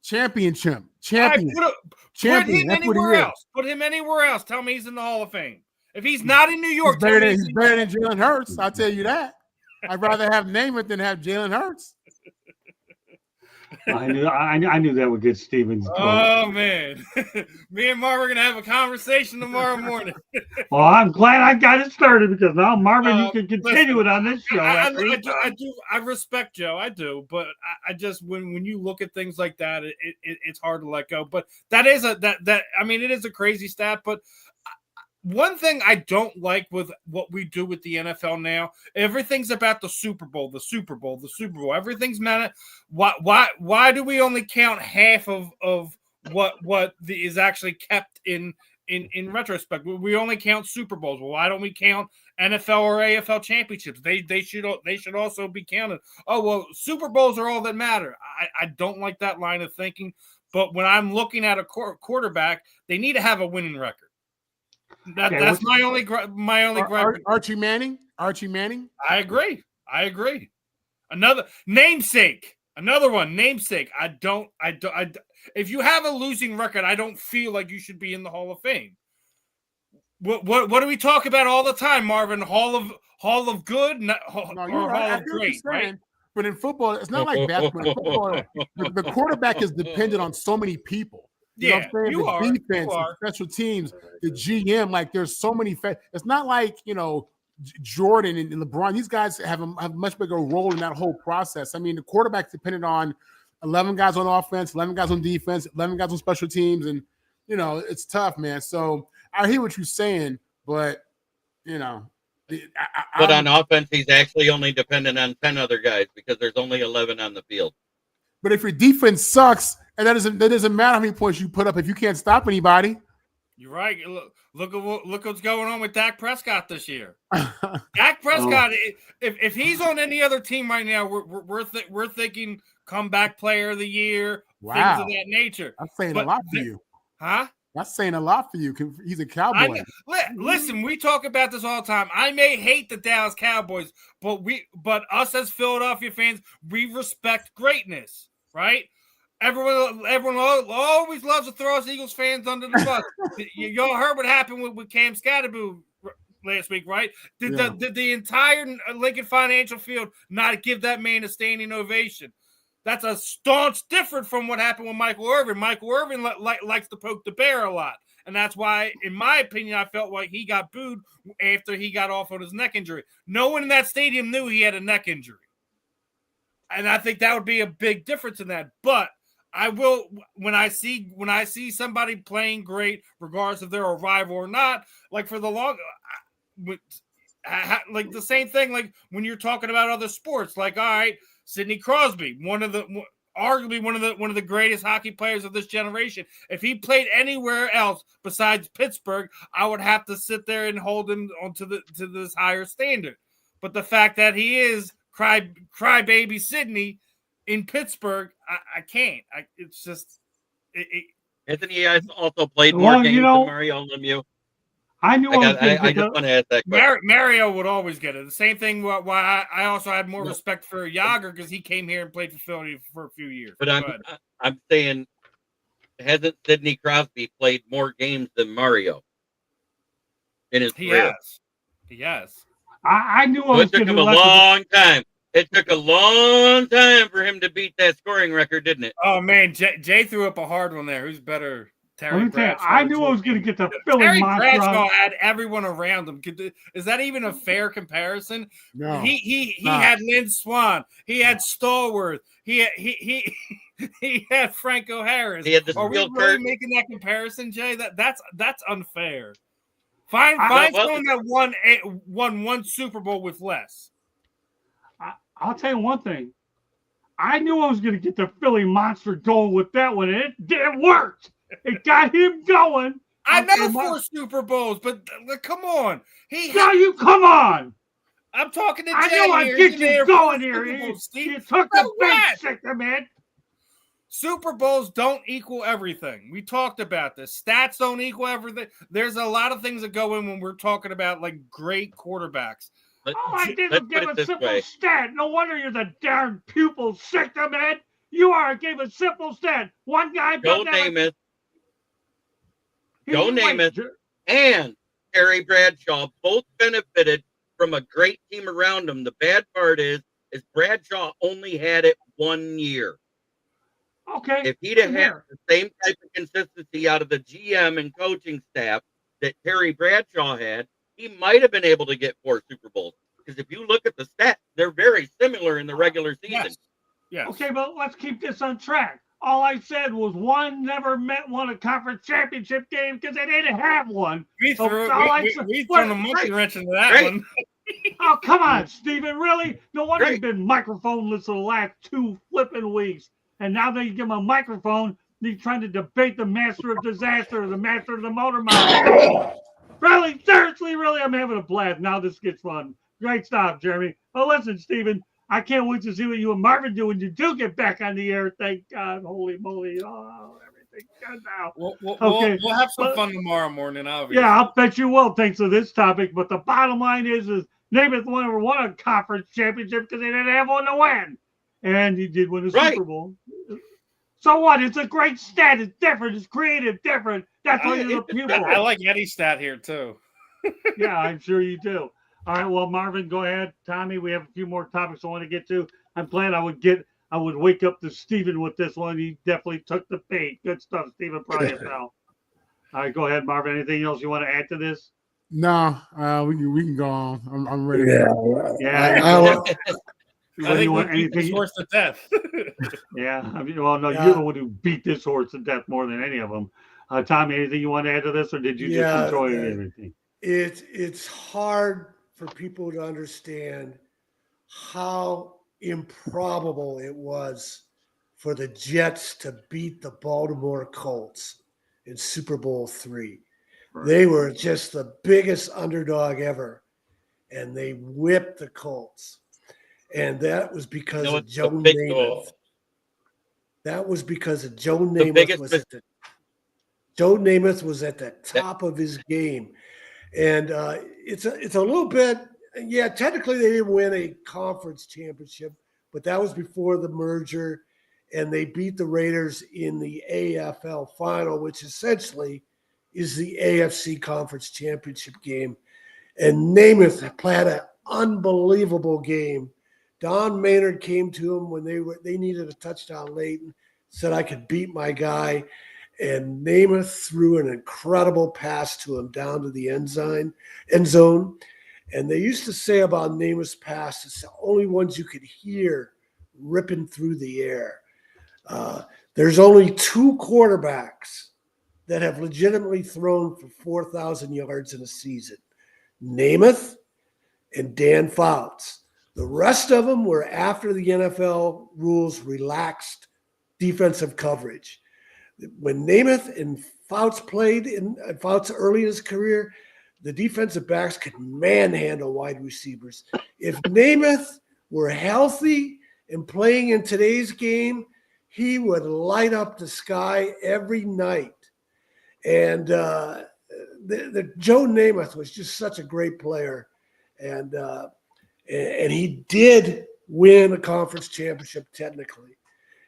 Championship. Champion. Put him anywhere else. Put him anywhere else. Tell me he's in the Hall of Fame. If he's not in New York, he's better than Jalen Hurts. I'll tell you that. I'd rather have Namath than have Jalen Hurts. I knew that would get Stevens. Oh man, me and Marv are gonna have a conversation tomorrow morning. Well, I'm glad I got it started because now Marvin, you can continue it on this show. I respect Joe, I do, but I just when you look at things like that, it's hard to let go. But that is it is a crazy stat, but. One thing I don't like with what we do with the NFL now, everything's about the Super Bowl, the Super Bowl, the Super Bowl. Everything's meant. Why do we only count half of what is actually kept in retrospect? We only count Super Bowls. Well, why don't we count NFL or AFL championships? They should also be counted. Oh well, Super Bowls are all that matter. I don't like that line of thinking. But when I'm looking at a quarterback, they need to have a winning record. That's my only gripe. Archie Manning. I agree. Another one. Namesake. I don't. If you have a losing record, I don't feel like you should be in the Hall of Fame. What do we talk about all the time, Marvin? Hall of good, or Hall of great, right? But in football, it's not like basketball. In football, the quarterback is dependent on so many people. You know what I'm saying? The defense, the special teams, the GM, like there's so many. It's not like, Jordan and LeBron. These guys have a much bigger role in that whole process. I mean, the quarterback's dependent on 11 guys on offense, 11 guys on defense, 11 guys on special teams. And, it's tough, man. So I hear what you're saying, but, But on offense, he's actually only dependent on 10 other guys because there's only 11 on the field. But if your defense sucks, and that doesn't matter how many points you put up if you can't stop anybody. You're right. Look what's going on with Dak Prescott this year. Dak Prescott, if he's on any other team right now, we're thinking comeback player of the year, things of that nature. That's saying a lot for you, huh? That's saying a lot for you. He's a Cowboy. Listen, we talk about this all the time. I may hate the Dallas Cowboys, but us as Philadelphia fans, we respect greatness, right? Everyone always loves to throw us Eagles fans under the bus. Y'all heard what happened with Cam Scatterboo last week, right? Did the entire Lincoln Financial Field not give that man a standing ovation? That's a staunch different from what happened with Michael Irvin. Michael Irvin likes to poke the bear a lot. And that's why, in my opinion, I felt like he got booed after he got off on his neck injury. No one in that stadium knew he had a neck injury. And I think that would be a big difference in that. But I will, when I see somebody playing great, regardless if they're a rival or not, like for the long, like the same thing, like when you're talking about other sports, like, all right, Sidney Crosby, arguably one of the greatest hockey players of this generation. If he played anywhere else besides Pittsburgh, I would have to sit there and hold him to this higher standard. But the fact that he is crybaby Sidney in Pittsburgh, I can't. It's just Anthony has also played more games than Mario Lemieux. I knew I just want to ask that question. Mario would always get it. The same thing why I also had more respect for Yager because he came here and played for Philly for a few years. But I'm saying, hasn't Sidney Crosby played more games than Mario in his career? He has. I knew it took him a long time. It took a long time for him to beat that scoring record, didn't it? Oh man, Jay threw up a hard one there. Who's better? Terry Bradshaw. I knew I was going to get the Philly Terry monster. Bradshaw had everyone around him. Is that even a fair comparison? No. He had Lynn Swann. He had Stallworth. He had Franco Harris. He had the Are we really making that comparison, Jay? That's unfair. Find someone that won one Super Bowl with less. I'll tell you one thing. I knew I was going to get the Philly monster going with that one, and it worked. It got him going. I know 4 Super Bowls, but come on. Come on. I'm talking to Jay. I know I get you going here. You took the big sector, man. Super Bowls don't equal everything. We talked about this. Stats don't equal everything. There's a lot of things that go in when we're talking about like great quarterbacks. I didn't give a simple stat. No wonder you're the darn pupil sector, man. You gave a simple stat. One guy. Go name it. Go name it. And Terry Bradshaw both benefited from a great team around him. The bad part is Bradshaw only had it 1 year. Okay. If he'd have had the same type of consistency out of the GM and coaching staff that Terry Bradshaw had, he might have been able to get 4 Super Bowls. Because if you look at the stats, they're very similar in the regular season. Yes. Okay, but let's keep this on track. All I said was one never won a conference championship game because they didn't have one. We threw a monkey wrench into that one. Oh, come on, Steven. Really? No wonder you've been microphone-less for the last 2 flipping weeks. And now that you give him a microphone, he's trying to debate the master of disaster or the master of the motor mouth. Really? Seriously? Really? I'm having a blast. Now this gets fun. Great stuff, Jeremy. Oh, listen, Steven. I can't wait to see what you and Marvin do when you do get back on the air. Thank God. Holy moly. Oh, everything's good now. We'll have some fun tomorrow morning, obviously. Yeah, I'll bet you will, thanks to this topic. But the bottom line is Namath never won a conference championship because they didn't have one to win. And he did win a Super Bowl. So what? It's a great stat. It's different. It's creative, different. That's why you're the pupil. I like Eddie's stat here, too. Yeah, I'm sure you do. All right, well, Marvin, go ahead. Tommy, we have a few more topics I want to get to. I'm glad I would wake up to Steven with this one. He definitely took the bait. Good stuff, Steven. Proud of yourself. All right, go ahead, Marvin. Anything else you want to add to this? No, we can go on. I'm ready. Yeah. I think we beat this horse to death. Yeah. You're the one who beat this horse to death more than any of them. Tommy, anything you want to add to this, or did you just enjoy everything? It's hard for people to understand how improbable it was for the Jets to beat the Baltimore Colts in Super Bowl III. They were just the biggest underdog ever, and they whipped the Colts. And that was because of Joe Namath. That was because of Joe Namath was at the top of his game. And it's a little bit, yeah, technically they didn't win a conference championship, but that was before the merger, and they beat the Raiders in the AFL final, which essentially is the AFC conference championship game. And Namath had an unbelievable game. Don Maynard came to him when they needed a touchdown late and said, I could beat my guy. And Namath threw an incredible pass to him down to the end zone. And they used to say about Namath's pass, it's the only ones you could hear ripping through the air. There's only 2 quarterbacks that have legitimately thrown for 4,000 yards in a season, Namath and Dan Fouts. The rest of them were after the NFL rules relaxed defensive coverage. When Namath and Fouts played in Fouts early in his career, the defensive backs could manhandle wide receivers. If Namath were healthy and playing in today's game, he would light up the sky every night. And the Joe Namath was just such a great player, and he did win a conference championship technically.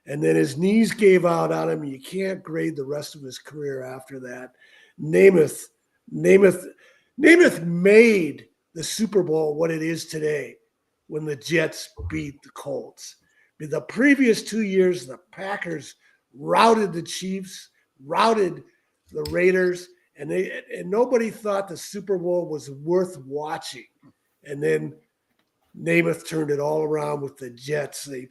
And then his knees gave out on him. You can't grade the rest of his career after that. Namath made the Super Bowl what it is today when the Jets beat the Colts. The previous 2 years, the Packers routed the Chiefs, routed the Raiders, and nobody thought the Super Bowl was worth watching. And then Namath turned it all around with the Jets. They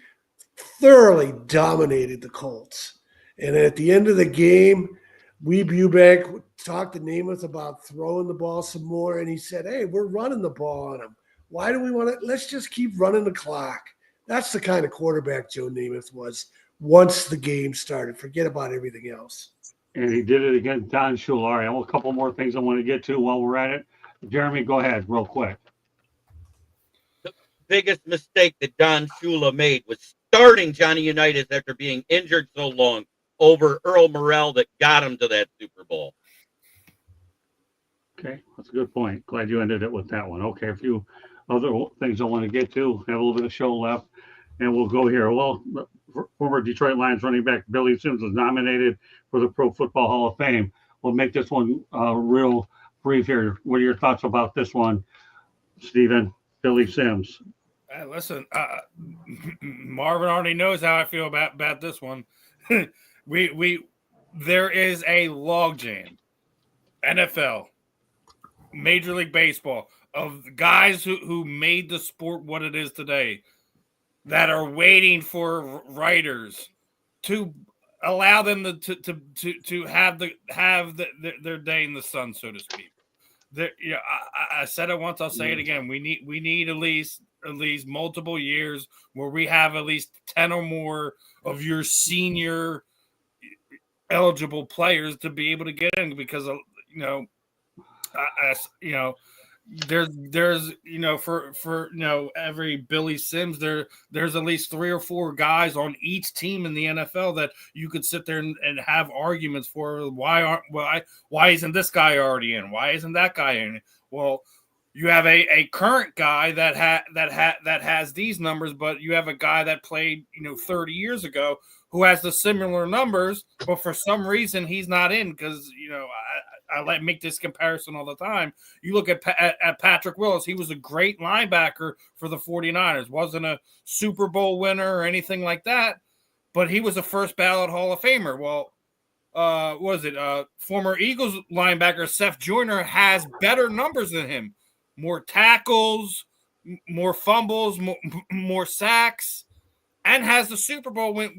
thoroughly dominated the Colts. And at the end of the game, Weeb Eubank talked to Namath about throwing the ball some more, and he said, hey, we're running the ball on him. Why do we want to? Let's just keep running the clock. That's the kind of quarterback Joe Namath was once the game started. Forget about everything else. And he did it against Don Shula. All right, a couple more things I want to get to while we're at it. Jeremy, go ahead real quick. The biggest mistake that Don Shula made was starting Johnny Unitas after being injured so long over Earl Morrell that got him to that Super Bowl. Okay, that's a good point. Glad you ended it with that one. Okay, a few other things I want to get to. Have a little bit of show left, and we'll go here. Well, former Detroit Lions running back Billy Sims was nominated for the Pro Football Hall of Fame. We'll make this one real brief here. What are your thoughts about this one, Stephen? Billy Sims. Listen, Marvin already knows how I feel about this one. There is a logjam, NFL, Major League Baseball, of guys who made the sport what it is today, that are waiting for writers to allow them to have their day in the sun, so to speak. I said it once, I'll say it again. We need at least multiple years where we have at least 10 or more of your senior eligible players to be able to get in, because there's for every Billy Sims there's at least 3 or 4 guys on each team in the NFL that you could sit there and have arguments for. Why isn't this guy already in? Why isn't that guy in? Well, you have a current guy that has these numbers, but you have a guy that played 30 years ago who has the similar numbers, but for some reason he's not in, because I make this comparison all the time. You look at Patrick Willis. He was a great linebacker for the 49ers. Wasn't a Super Bowl winner or anything like that, but he was a first ballot Hall of Famer. Well, former Eagles linebacker Seth Joyner has better numbers than him. More tackles, more fumbles, more sacks, and has the Super Bowl win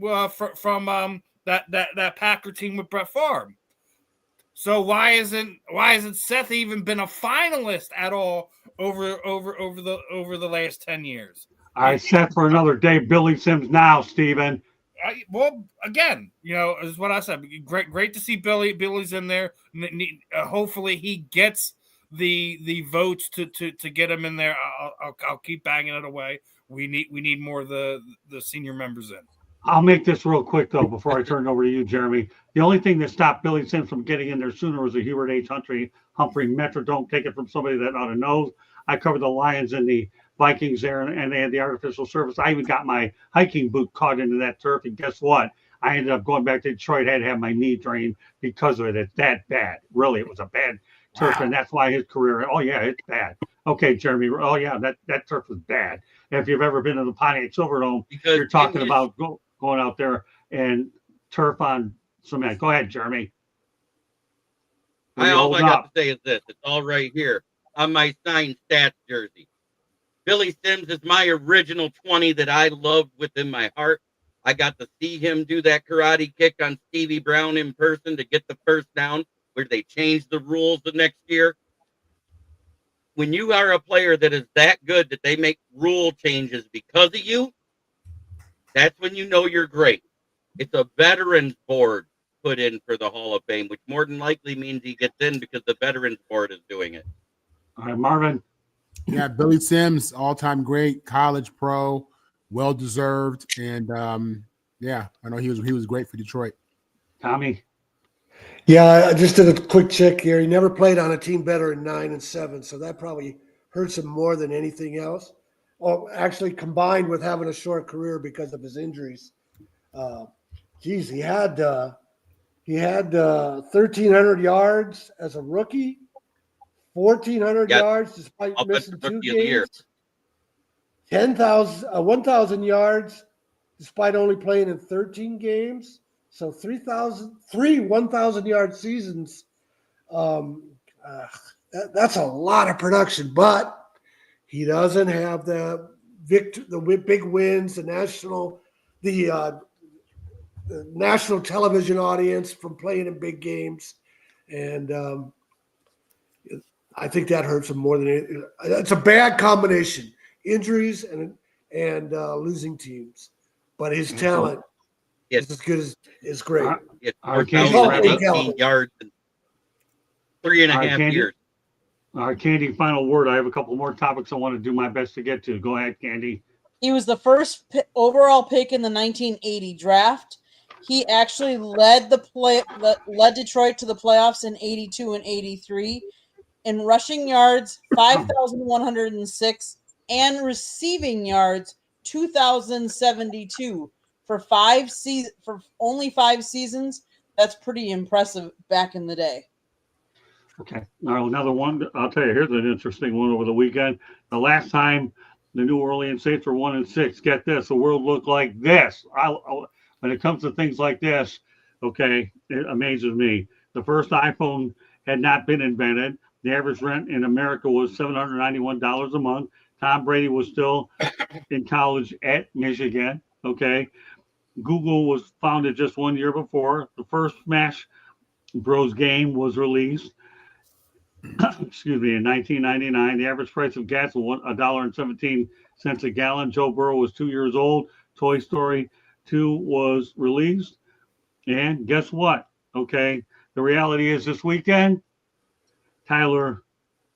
from that Packer team with Brett Favre. So why isn't Seth even been a finalist at all over the last 10 years? All right, set for another day. Billy Sims now, Steven. Well, again, is what I said. Great to see Billy's in there. Hopefully, he gets the votes to get him in there. I'll keep banging it away. We need more of the senior members in. I'll make this real quick though before I turn it over to you, Jeremy. The only thing that stopped Billy Sims from getting in there sooner was a Hubert H. Humphrey Metro. Don't take it from somebody that ought to know. I covered the Lions and the Vikings there, and they had the artificial surface. I even got my hiking boot caught into that turf, and guess what? I ended up going back to Detroit. I had to have my knee drained because of it. It's that bad. Really, it was a bad turf, and that's why his career. Oh yeah, it's bad. Okay, Jeremy. Oh yeah, that turf was bad. If you've ever been to the Pontiac Silverdome, you're talking about going out there and turf on cement. Go ahead, Jeremy. All I got to say is this. It's all right here on my signed stats jersey. Billy Sims is my original 20 that I loved within my heart. I got to see him do that karate kick on Stevie Brown in person to get the first down, where they changed the rules the next year. When you are a player that is that good that they make rule changes because of you, that's when you know you're great. It's a veterans board put in for the Hall of Fame, which more than likely means he gets in because the veterans board is doing it. All right, Marvin. Yeah, Billy Sims, all-time great, college pro, well-deserved, and yeah, I know he was great for Detroit. Tommy. Yeah, I just did a quick check here. He never played on a team better in 9 and 7, so that probably hurts him more than anything else. Oh, actually, combined with having a short career because of his injuries. Geez, he had 1,300 yards as a rookie. 1,400 yards despite missing 2 games. 1,000 yards despite only playing in 13 games. So 1,000-yard seasons. That's a lot of production, but he doesn't have the big wins, the national television audience from playing in big games, and I think that hurts him more than anything. It's a bad combination: injuries and losing teams. But his talent is as good as is great. It's 4,018 yards in 3.5 years. All right, Candy, final word. I have a couple more topics I want to do my best to get to. Go ahead, Candy. He was the first overall pick in the 1980 draft. He actually led Detroit to the playoffs in 82 and 83. In rushing yards, 5,106, and receiving yards, 2,072 for only 5 seasons. That's pretty impressive back in the day. Okay. Now another one. I'll tell you. Here's an interesting one over the weekend. The last time the New Orleans Saints were 1-6. Get this. The world looked like this. When it comes to things like this, okay, it amazes me. The first iPhone had not been invented. The average rent in America was $791 a month. Tom Brady was still in college at Michigan. Okay. Google was founded just 1 year before. The first Smash Bros. Game was released. Excuse me, in 1999. The average price of gas was $1.17 a gallon. Joe Burrow was 2 years old. Toy Story 2 was released. And guess what? Okay. The reality is this weekend, Tyler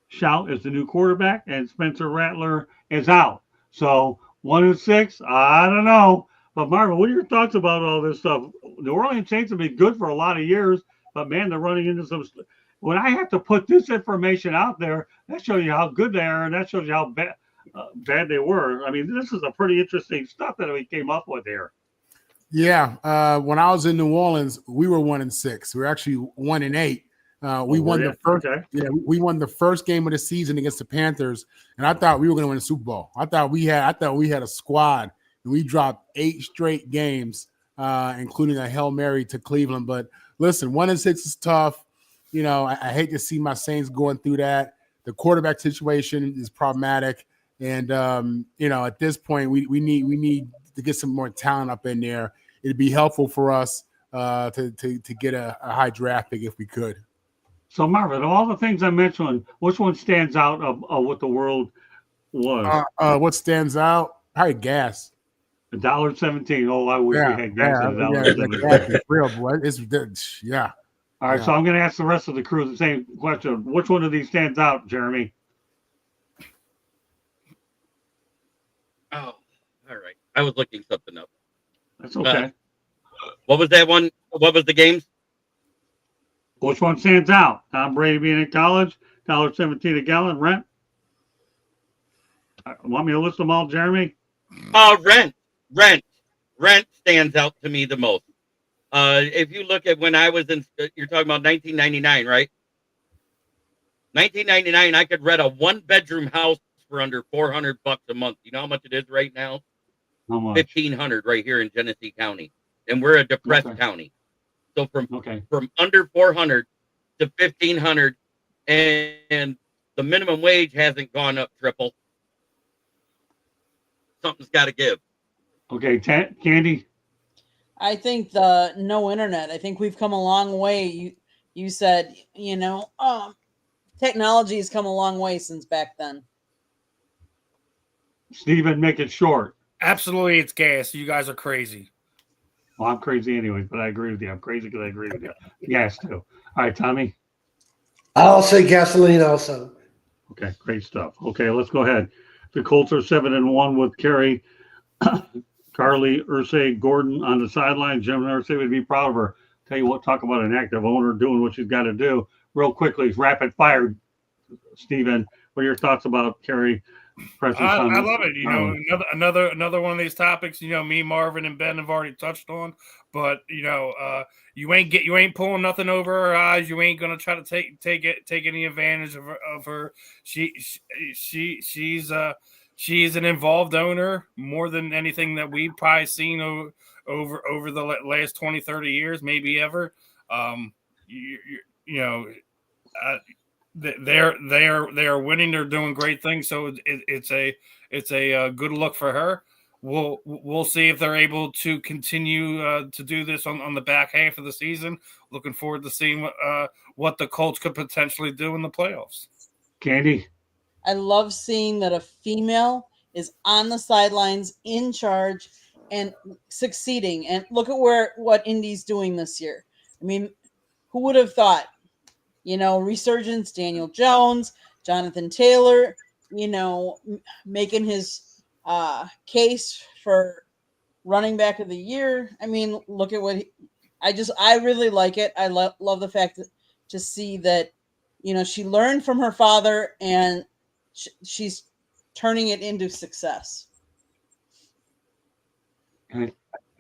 Shout is the new quarterback, and Spencer Rattler is out. So 1-6, I don't know. But Marvin, what are your thoughts about all this stuff? The Orleans Saints have been good for a lot of years, but man, they're running into some. When I have to put this information out there, that shows you how good they are, and that shows you how bad they were. I mean, this is a pretty interesting stuff that we came up with here. Yeah, when I was in New Orleans, we were 1-6. We were actually 1-8. We won the first. Okay. Yeah, we won the first game of the season against the Panthers, and I thought we were going to win the Super Bowl. I thought we had a squad, and we dropped 8 straight games, including a Hail Mary to Cleveland. But listen, 1-6 is tough. You know, I hate to see my Saints going through that. The quarterback situation is problematic, and you know, at this point, we need to get some more talent up in there. It'd be helpful for us to get a high draft pick if we could. So Marvin, of all the things I mentioned, which one stands out of what the world was? What stands out? Probably gas. $1.17. Oh, I wish we had gas at The gas $1.17. is real, boy. Yeah. All right, Yeah. so I'm going to ask the rest of the crew the same question. Which one of these stands out, Jeremy? Oh, all right. I was looking something up. That's okay. What was that one? What was the games? Which one stands out? Tom Brady being in college, $1.17 a gallon, rent. Want me to list them all, Jeremy? Rent stands out to me the most. If you look at when I was in, you're talking about 1999, right? 1999, I could rent a 1-bedroom house for under $400 a month. You know how much it is right now? How much? $1,500 right here in Genesee County, and we're a depressed county. So from under 400 to 1,500, and the minimum wage hasn't gone up triple. Something's got to give. Okay, Candy. I think the no internet. I think we've come a long way. You said, technology has come a long way since back then. Steven, make it short. Absolutely, it's gas. You guys are crazy. Well, I'm crazy anyway, but I agree with you. I'm crazy because I agree with you. Gas too. All right, Tommy. I'll say gasoline also. Okay, great stuff. Okay, let's go ahead. The Colts are 7-1 with Carrie, Carly Ursay Gordon on the sideline. Jim Ursay would be proud of her. Tell you what, talk about an active owner doing what she's got to do. Real quickly, rapid fire, Steven. What are your thoughts about Carrie? I love it. Another one of these topics. Me, Marvin, and Ben have already touched on. But you ain't pulling nothing over her eyes. You ain't gonna try to take any advantage of her. She's an involved owner more than anything that we've probably seen over the last 20, 30 years, maybe ever. They're winning. They're doing great things. So it's a good look for her. We'll see if they're able to continue to do this on the back half of the season. Looking forward to seeing what the Colts could potentially do in the playoffs. Candy. I love seeing that a female is on the sidelines, in charge, and succeeding. And look at what Indy's doing this year. I mean, who would have thought? Resurgence, Daniel Jones, Jonathan Taylor, making his case for running back of the year. I mean, look at what I really like it. I love the fact to see that, she learned from her father and she's turning it into success. Okay.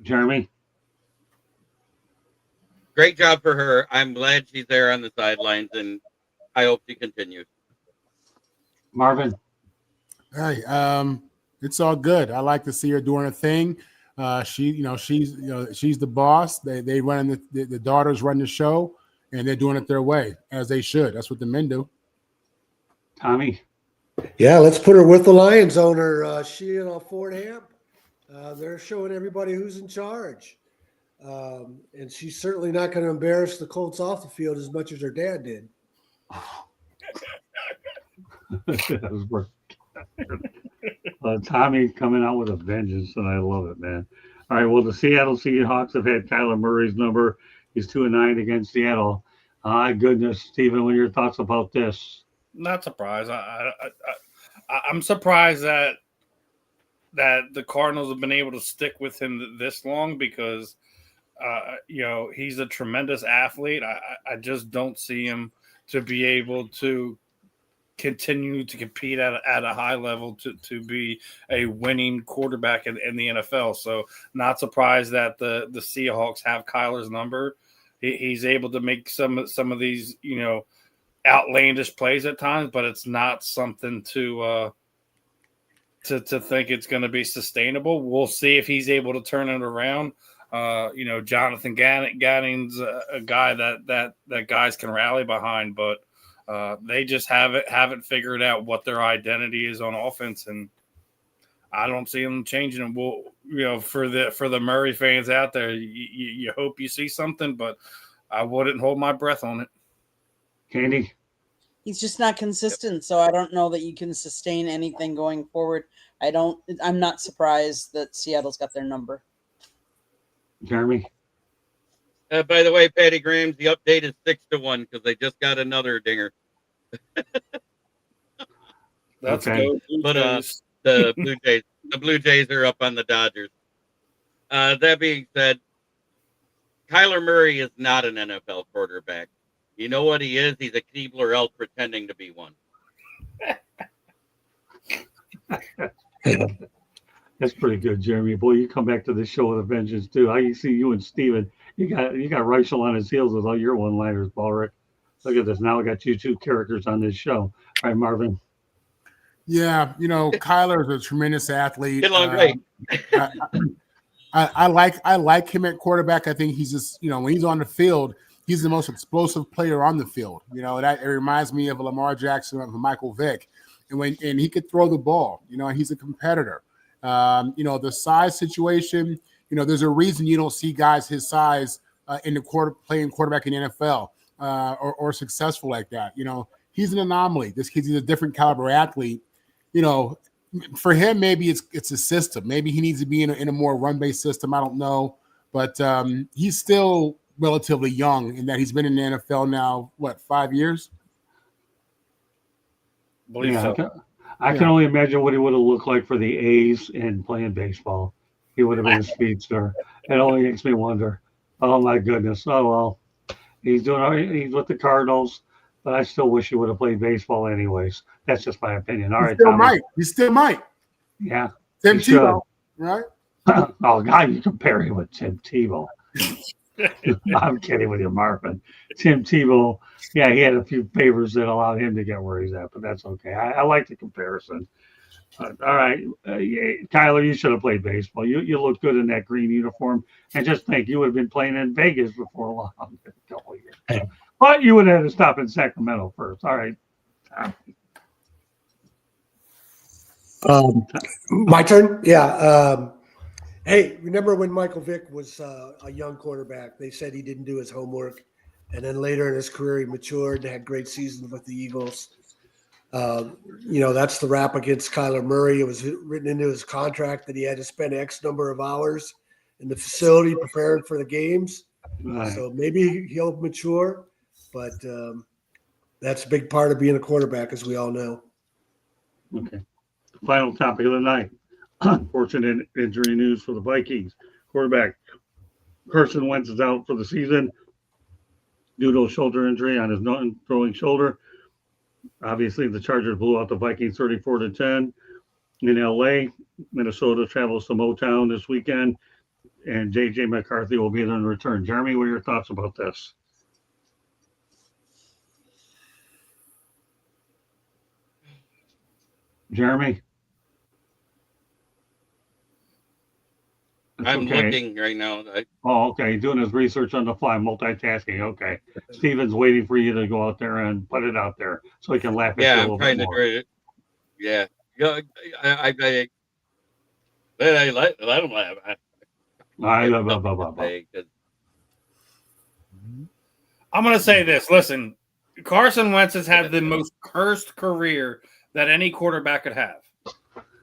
Jeremy. Great job for her. I'm glad she's there on the sidelines, and I hope she continues. Marvin. Hey, it's all good. I like to see her doing her thing. She's the boss. They run the daughters run the show, and they're doing it their way, as they should. That's what the men do. Tommy. Yeah, let's put her with the Lions owner. She and Fordham. They're showing everybody who's in charge. And she's certainly not going to embarrass the Colts off the field as much as her dad did. Tommy coming out with a vengeance, and I love it, man. All right, well, the Seattle Seahawks have had Kyler Murray's number. He's 2-9 against Seattle. My goodness, Stephen, what are your thoughts about this? Not surprised. I'm surprised that the Cardinals have been able to stick with him this long because he's a tremendous athlete. I just don't see him to be able to continue to compete at a high level to be a winning quarterback in the NFL. So not surprised that the Seahawks have Kyler's number. He's able to make some of these, outlandish plays at times, but it's not something to think it's going to be sustainable. We'll see if he's able to turn it around. Jonathan Ganning's a guy that guys can rally behind, but they just haven't figured out what their identity is on offense, and I don't see them changing it. Well, for the Murray fans out there, you hope you see something, but I wouldn't hold my breath on it. Candy? He's just not consistent, so I don't know that you can sustain anything going forward. I'm not surprised that Seattle's got their number. Jeremy? By the way, Patty Grahams, the update is 6-1 because they just got another dinger. That's Okay. go Blue But Jays. the Blue Jays are up on the Dodgers. That being said, Kyler Murray is not an NFL quarterback. You know what he is? He's a Keebler elk pretending to be one. That's pretty good, Jeremy. Boy, you come back to the show with a vengeance too. I see you and Steven. You got Reichel on his heels with all your one-liners, Ballrick. Look at this. Now I got you two characters on this show. All right, Marvin. Yeah, Kyler is a tremendous athlete. Get along great. I like him at quarterback. I think he's just, when he's on the field, he's the most explosive player on the field. That it reminds me of Lamar Jackson and Michael Vick. And he could throw the ball, and he's a competitor. The size situation, there's a reason you don't see guys his size in the playing quarterback in the NFL or successful like that. He's an anomaly. This kid's a different caliber athlete. For him, maybe it's a system. Maybe he needs to be in a more run-based system. I don't know, but he's still relatively young in that he's been in the NFL now, 5 years? I can only imagine what he would have looked like for the A's and playing baseball. He would have been a speedster. It only makes me wonder. Oh my goodness. Oh well, he's with the Cardinals, but I still wish he would have played baseball anyways. That's just my opinion. All right, Tommy. He still might. Yeah. Tim Tebow, right? Oh God, you compare him with Tim Tebow. I'm kidding with you, Marvin. Tim Tebow, yeah, he had a few favors that allowed him to get where he's at, but that's okay. I like the comparison. All right, Kyler, you should have played baseball. You look good in that green uniform, and just think you would have been playing in Vegas before long. A couple of years. But you would have had to stop in Sacramento first. All right. My turn? Yeah. Hey, remember when Michael Vick was a young quarterback? They said he didn't do his homework. And then later in his career, he matured and had great seasons with the Eagles. That's the rap against Kyler Murray. It was written into his contract that he had to spend X number of hours in the facility preparing for the games. Right. So maybe he'll mature, but that's a big part of being a quarterback, as we all know. Okay. Final topic of the night. Unfortunate injury news for the Vikings. Quarterback Carson Wentz is out for the season due to a shoulder injury on his non-throwing shoulder. Obviously, the Chargers blew out the Vikings 34-10 in LA. Minnesota travels to Motown this weekend, and J.J. McCarthy will be there in return. Jeremy, what are your thoughts about this? Jeremy? I'm looking right now. Okay. Doing his research on the fly, multitasking. Okay. Steven's waiting for you to go out there and put it out there so he can laugh at you a little bit more. Yeah. I let him laugh. I'm going to say this. Listen, Carson Wentz has had the most cursed career that any quarterback could have.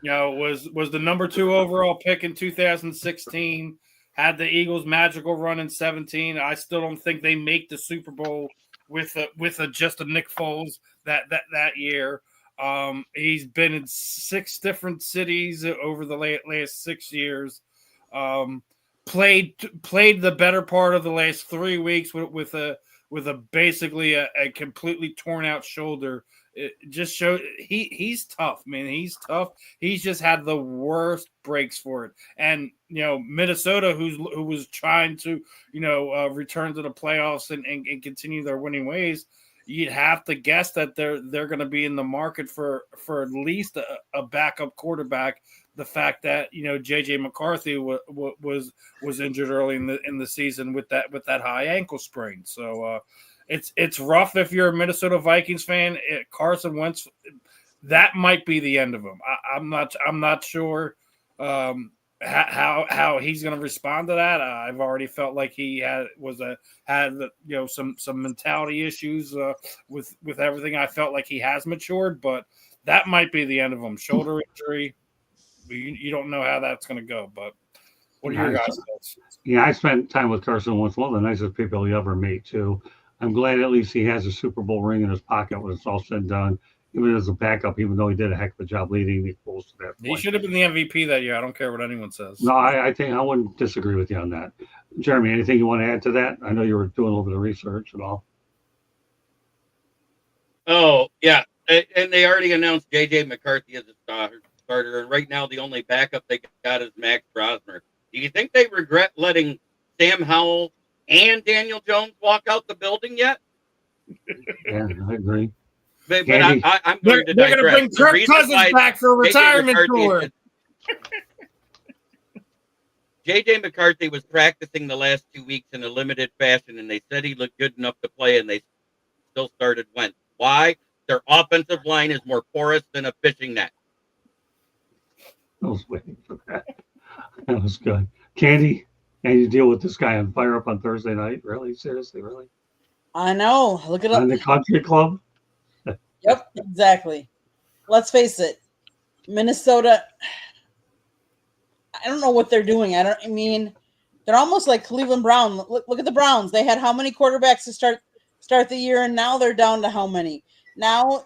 Was the number 2 overall pick in 2016, had the Eagles' magical run in 17. I still don't think they make the Super Bowl with just a Nick Foles that year. He's been in 6 different cities over the last 6 years. Played the better part of the last 3 weeks with a basically a completely torn out shoulder. It just showed he's tough, man. He's tough. He's just had the worst breaks for it. And Minnesota, who was trying to return to the playoffs and continue their winning ways, you'd have to guess that they're going to be in the market for at least a backup quarterback. The fact that J.J. McCarthy was injured early in the season with that high ankle sprain. So it's rough if you're a Minnesota Vikings fan. Carson Wentz, that might be the end of him. I'm not sure. how he's going to respond to that. I've already felt like he had some mentality issues with everything. I felt like he has matured, but that might be the end of him. Shoulder injury. You don't know how that's going to go, but what are your guys' thoughts? Yeah, I spent time with Carson once. One of the nicest people you ever meet, too. I'm glad at least he has a Super Bowl ring in his pocket when it's all said and done, even as a backup, even though he did a heck of a job leading the Bulls to that point. He should have been the MVP that year. I don't care what anyone says. No, I think I wouldn't disagree with you on that. Jeremy, anything you want to add to that? I know you were doing a little bit of research and all. Oh, yeah. And they already announced J.J. McCarthy as a starter, and right now the only backup they got is Max Brosmer. Do you think they regret letting Sam Howell and Daniel Jones walk out the building yet? Yeah, I agree. But I'm going to digress. They're going to bring Kirk Cousins back for a retirement tour. J.J. McCarthy was practicing the last 2 weeks in a limited fashion, and they said he looked good enough to play, and they still started Wentz. Why? Their offensive line is more porous than a fishing net. I was waiting for that. That was good. Candy, and you deal with this guy on Fire Up on Thursday night? Really? Seriously? Really? I know. Look it up. On the country club? Yep, exactly. Let's face it. Minnesota, I don't know what they're doing. I mean, they're almost like Cleveland Brown. Look at the Browns. They had how many quarterbacks to start the year, and now they're down to how many? Now,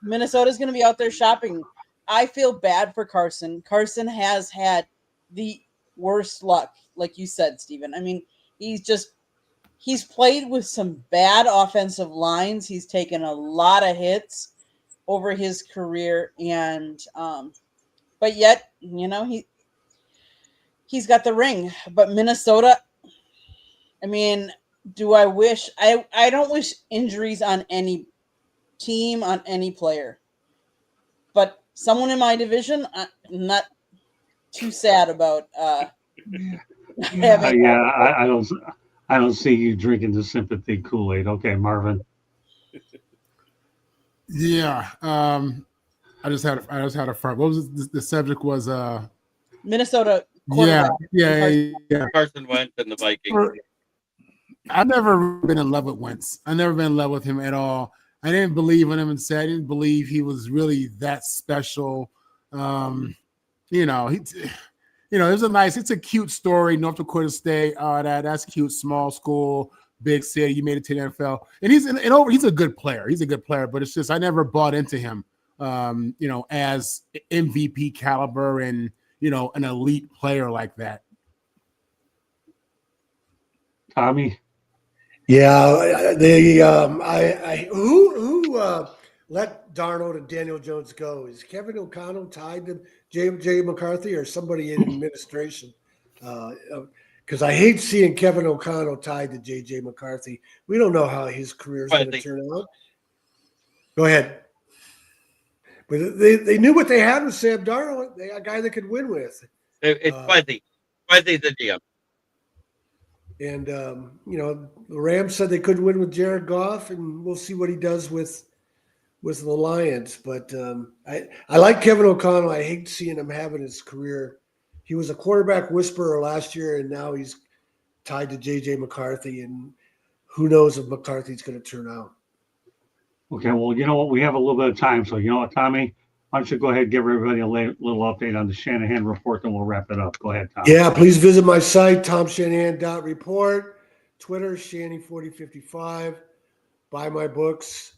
Minnesota's going to be out there shopping. I feel bad for Carson. Carson has had the worst luck, like you said, Steven. I mean, he's played with some bad offensive lines. He's taken a lot of hits over his career, and but yet, he's got the ring. But Minnesota, I mean, do I wish I don't wish injuries on any team, on any player. But someone in my division, I'm not too sad about having. I don't see you drinking the sympathy Kool-Aid. Okay, Marvin. Yeah. I just had a front. What was the subject was Minnesota quarterback. Yeah. Carson Wentz and the Vikings. I've never been in love with Wentz. I've never been in love with him at all. I didn't believe in him and said I didn't believe he was really that special. It was it's a cute story. North Dakota State, that's cute. Small school, big city. You made it to the NFL, and he's a good player. He's a good player, but it's just I never bought into him. As MVP caliber and an elite player like that. Tommy. Yeah, who let Darnold and Daniel Jones go? Is Kevin O'Connell tied to J. McCarthy or somebody in administration? Because I hate seeing Kevin O'Connell tied to J.J. McCarthy. We don't know how his career is going to turn out. Go ahead. But they knew what they had with Sam Darnold. They had a guy they could win with. It's Fuzzy. Fuzzy's the GM. And, the Rams said they couldn't win with Jared Goff, and we'll see what he does with the Lions. But I like Kevin O'Connell. I hate seeing him having his career. He was a quarterback whisperer last year, and now he's tied to J.J. McCarthy, and who knows if McCarthy's going to turn out. Okay, well, you know what? We have a little bit of time. So, you know what, Tommy? Why don't you go ahead and give everybody a little update on the Shanahan report, then we'll wrap it up. Go ahead, Tom. Yeah, please visit my site, tomshanahan.report, Twitter, Shanny4055. Buy my books,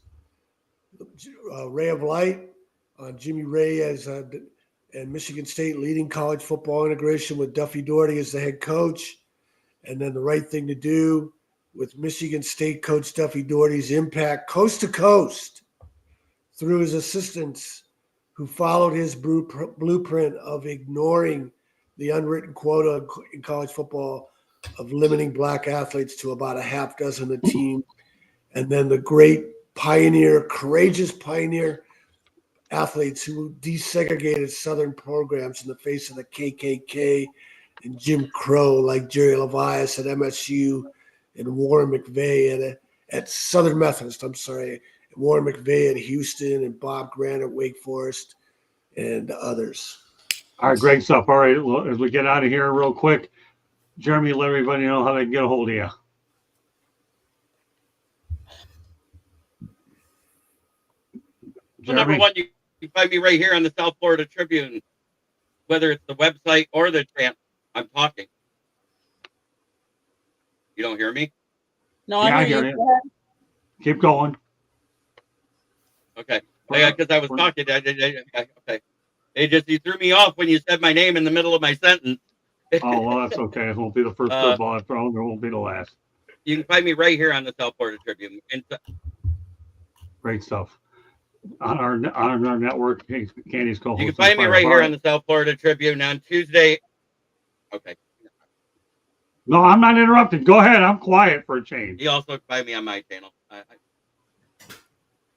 Ray of Light on Jimmy Ray and Michigan State leading college football integration with Duffy Daugherty as the head coach. And then The Right Thing to Do with Michigan State coach Duffy Daugherty's impact coast to coast through his assistants who followed his blueprint of ignoring the unwritten quota in college football of limiting black athletes to about a half dozen a team. And then the great courageous pioneer athletes who desegregated Southern programs in the face of the KKK and Jim Crow, like Jerry Levias at MSU and Warren McVeigh at Southern Methodist, Warren McVeigh at Houston and Bob Grant at Wake Forest and others. All right, great stuff. All right, well, as we get out of here real quick, Jeremy, let everybody know how they can get a hold of you. Well, number one, you can find me right here on the South Florida Tribune, whether it's the website or the channel. I'm talking. You don't hear me? No, I hear you. Go ahead. Keep going. Okay. Because I was talking. Okay. You threw me off when you said my name in the middle of my sentence. Oh, well, that's okay. It won't be the first football I've thrown. It won't be the last. You can find me right here on the South Florida Tribune. Great stuff. On our network, Candy's co-host. You can find me right here on the South Florida Tribune on Tuesday. Okay. No, I'm not interrupted. Go ahead. I'm quiet for a change. You also find me on my channel.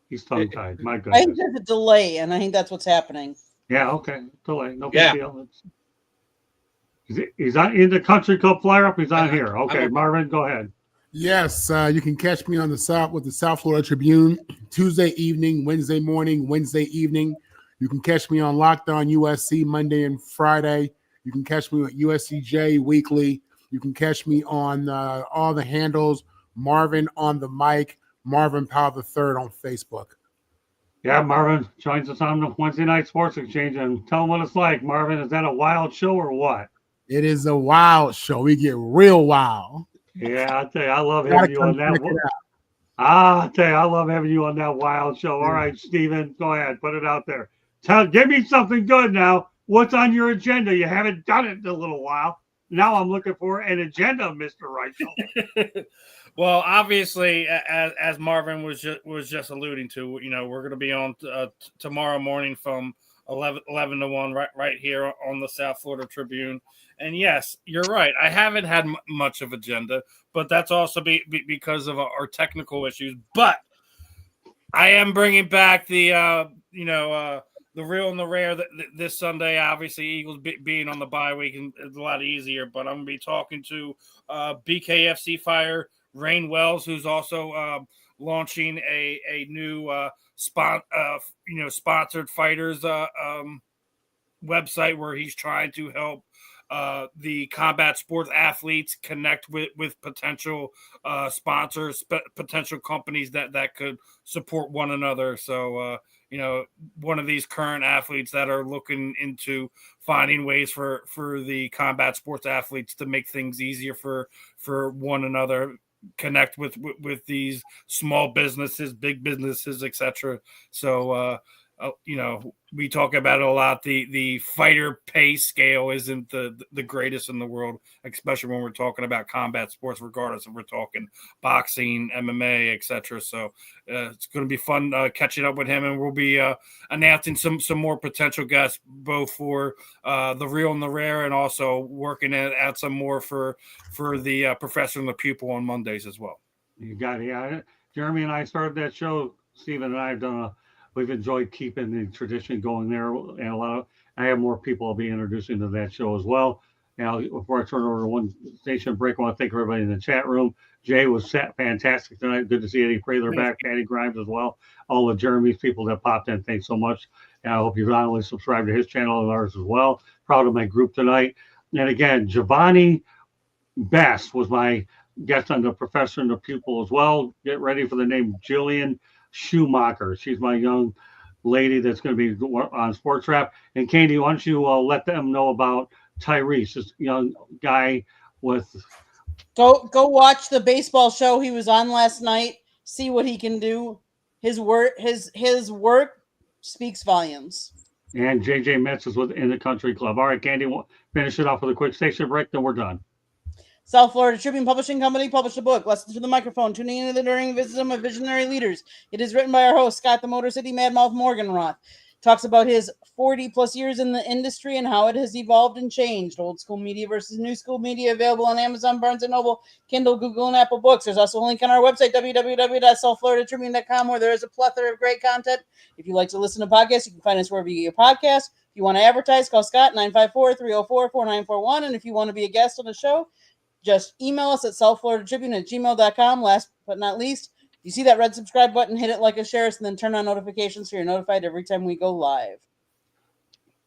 He's tongue-tied. My goodness. I think there's a delay, and I think that's what's happening. Yeah, okay. Delay. No big deal. He's on in the Country Club Flyer Up. He's on here. Okay, Marvin, go ahead. Yes, you can catch me on the South Florida Tribune Tuesday evening, Wednesday morning, Wednesday evening. You can catch me on Locked On USC Monday and Friday. You can catch me on USCJ weekly. You can catch me on all the handles. Marvin on the mic, Marvin Powell III on Facebook. Yeah, Marvin joins us on the Wednesday Night Sports Exchange and tell him what it's like. Marvin, is that a wild show or what? It is a wild show. We get real wild. Yeah, I tell you, I love having you on that. I tell you, I love having you on that wild show. All right, Steven, go ahead, put it out there. Give me something good now. What's on your agenda? You haven't done it in a little while. Now I'm looking for an agenda, Mr. Reichel. Well, obviously, as Marvin was just alluding to, we're going to be on tomorrow morning from 11 to 1 right here on the South Florida Tribune. And yes, you're right. I haven't had much of agenda, but that's also because of our technical issues. But I am bringing back the real and the rare this Sunday. Obviously, Eagles being on the bye week is a lot easier. But I'm going to be talking to BKFC Fire Rain Wells, who's also launching a new sponsored fighters website where he's trying to help the combat sports athletes connect with potential sponsors, potential companies that could support one another. So, one of these current athletes that are looking into finding ways for the combat sports athletes to make things easier for one another, connect with these small businesses, big businesses, etc. So, we talk about it a lot. The fighter pay scale isn't the greatest in the world, especially when we're talking about combat sports, regardless if we're talking boxing, MMA, etc. So it's going to be fun catching up with him, and we'll be announcing some more potential guests, both for the real and the rare, and also working at some more for the professor and the pupil on Mondays as well. You got it. Yeah, Jeremy and I started that show. Stephen and I have done we've enjoyed keeping the tradition going there, and I have more people I'll be introducing to that show as well. Now, before I turn over to one station break, I want to thank everybody in the chat room. Jay was fantastic tonight. Good to see Eddie Prather back, Patty Grimes as well. All the Jeremy's people that popped in, thanks so much. And I hope you not only subscribe to his channel and ours as well. Proud of my group tonight. And again, Giovanni Best was my guest on the Professor and the Pupil as well. Get ready for the name Jillian Schumacher. She's my young lady that's going to be on Sports Wrap. And Candy, why don't you let them know about Tyrese, this young guy with. Go watch the baseball show he was on last night. See what he can do. His work speaks volumes. And JJ Metz is in the Country Club. All right, Candy, we'll finish it off with a quick station break, then we're done. South Florida Tribune Publishing Company published a book, Lessons to the Microphone, Tuning into the During Wisdom of Visionary Leaders. It is written by our host, Scott the Motor City Madmouth Morganroth. Talks about his 40-plus years in the industry and how it has evolved and changed. Old school media versus new school media, available on Amazon, Barnes & Noble, Kindle, Google, and Apple Books. There's also a link on our website, www.southfloridatribune.com, where there is a plethora of great content. If you like to listen to podcasts, you can find us wherever you get your podcasts. If you want to advertise, call Scott, 954-304-4941. And if you want to be a guest on the show, just email us at southfloridatribune@gmail.com. Last but not least, if you see that red subscribe button, hit it, like, and share us, and then turn on notifications so you're notified every time we go live.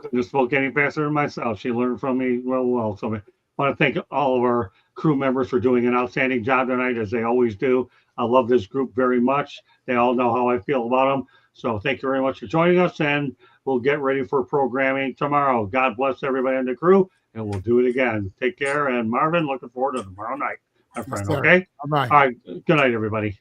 couldn't have spoke any faster than myself. She learned from me well. So I want to thank all of our crew members for doing an outstanding job tonight, as they always do. I love this group very much. They all know how I feel about them. So thank you very much for joining us, and we'll get ready for programming tomorrow. God bless everybody in the crew, and we'll do it again. Take care, and Marvin, looking forward to tomorrow night, my friend. sir. Okay? Bye-bye. All right. Good night, everybody.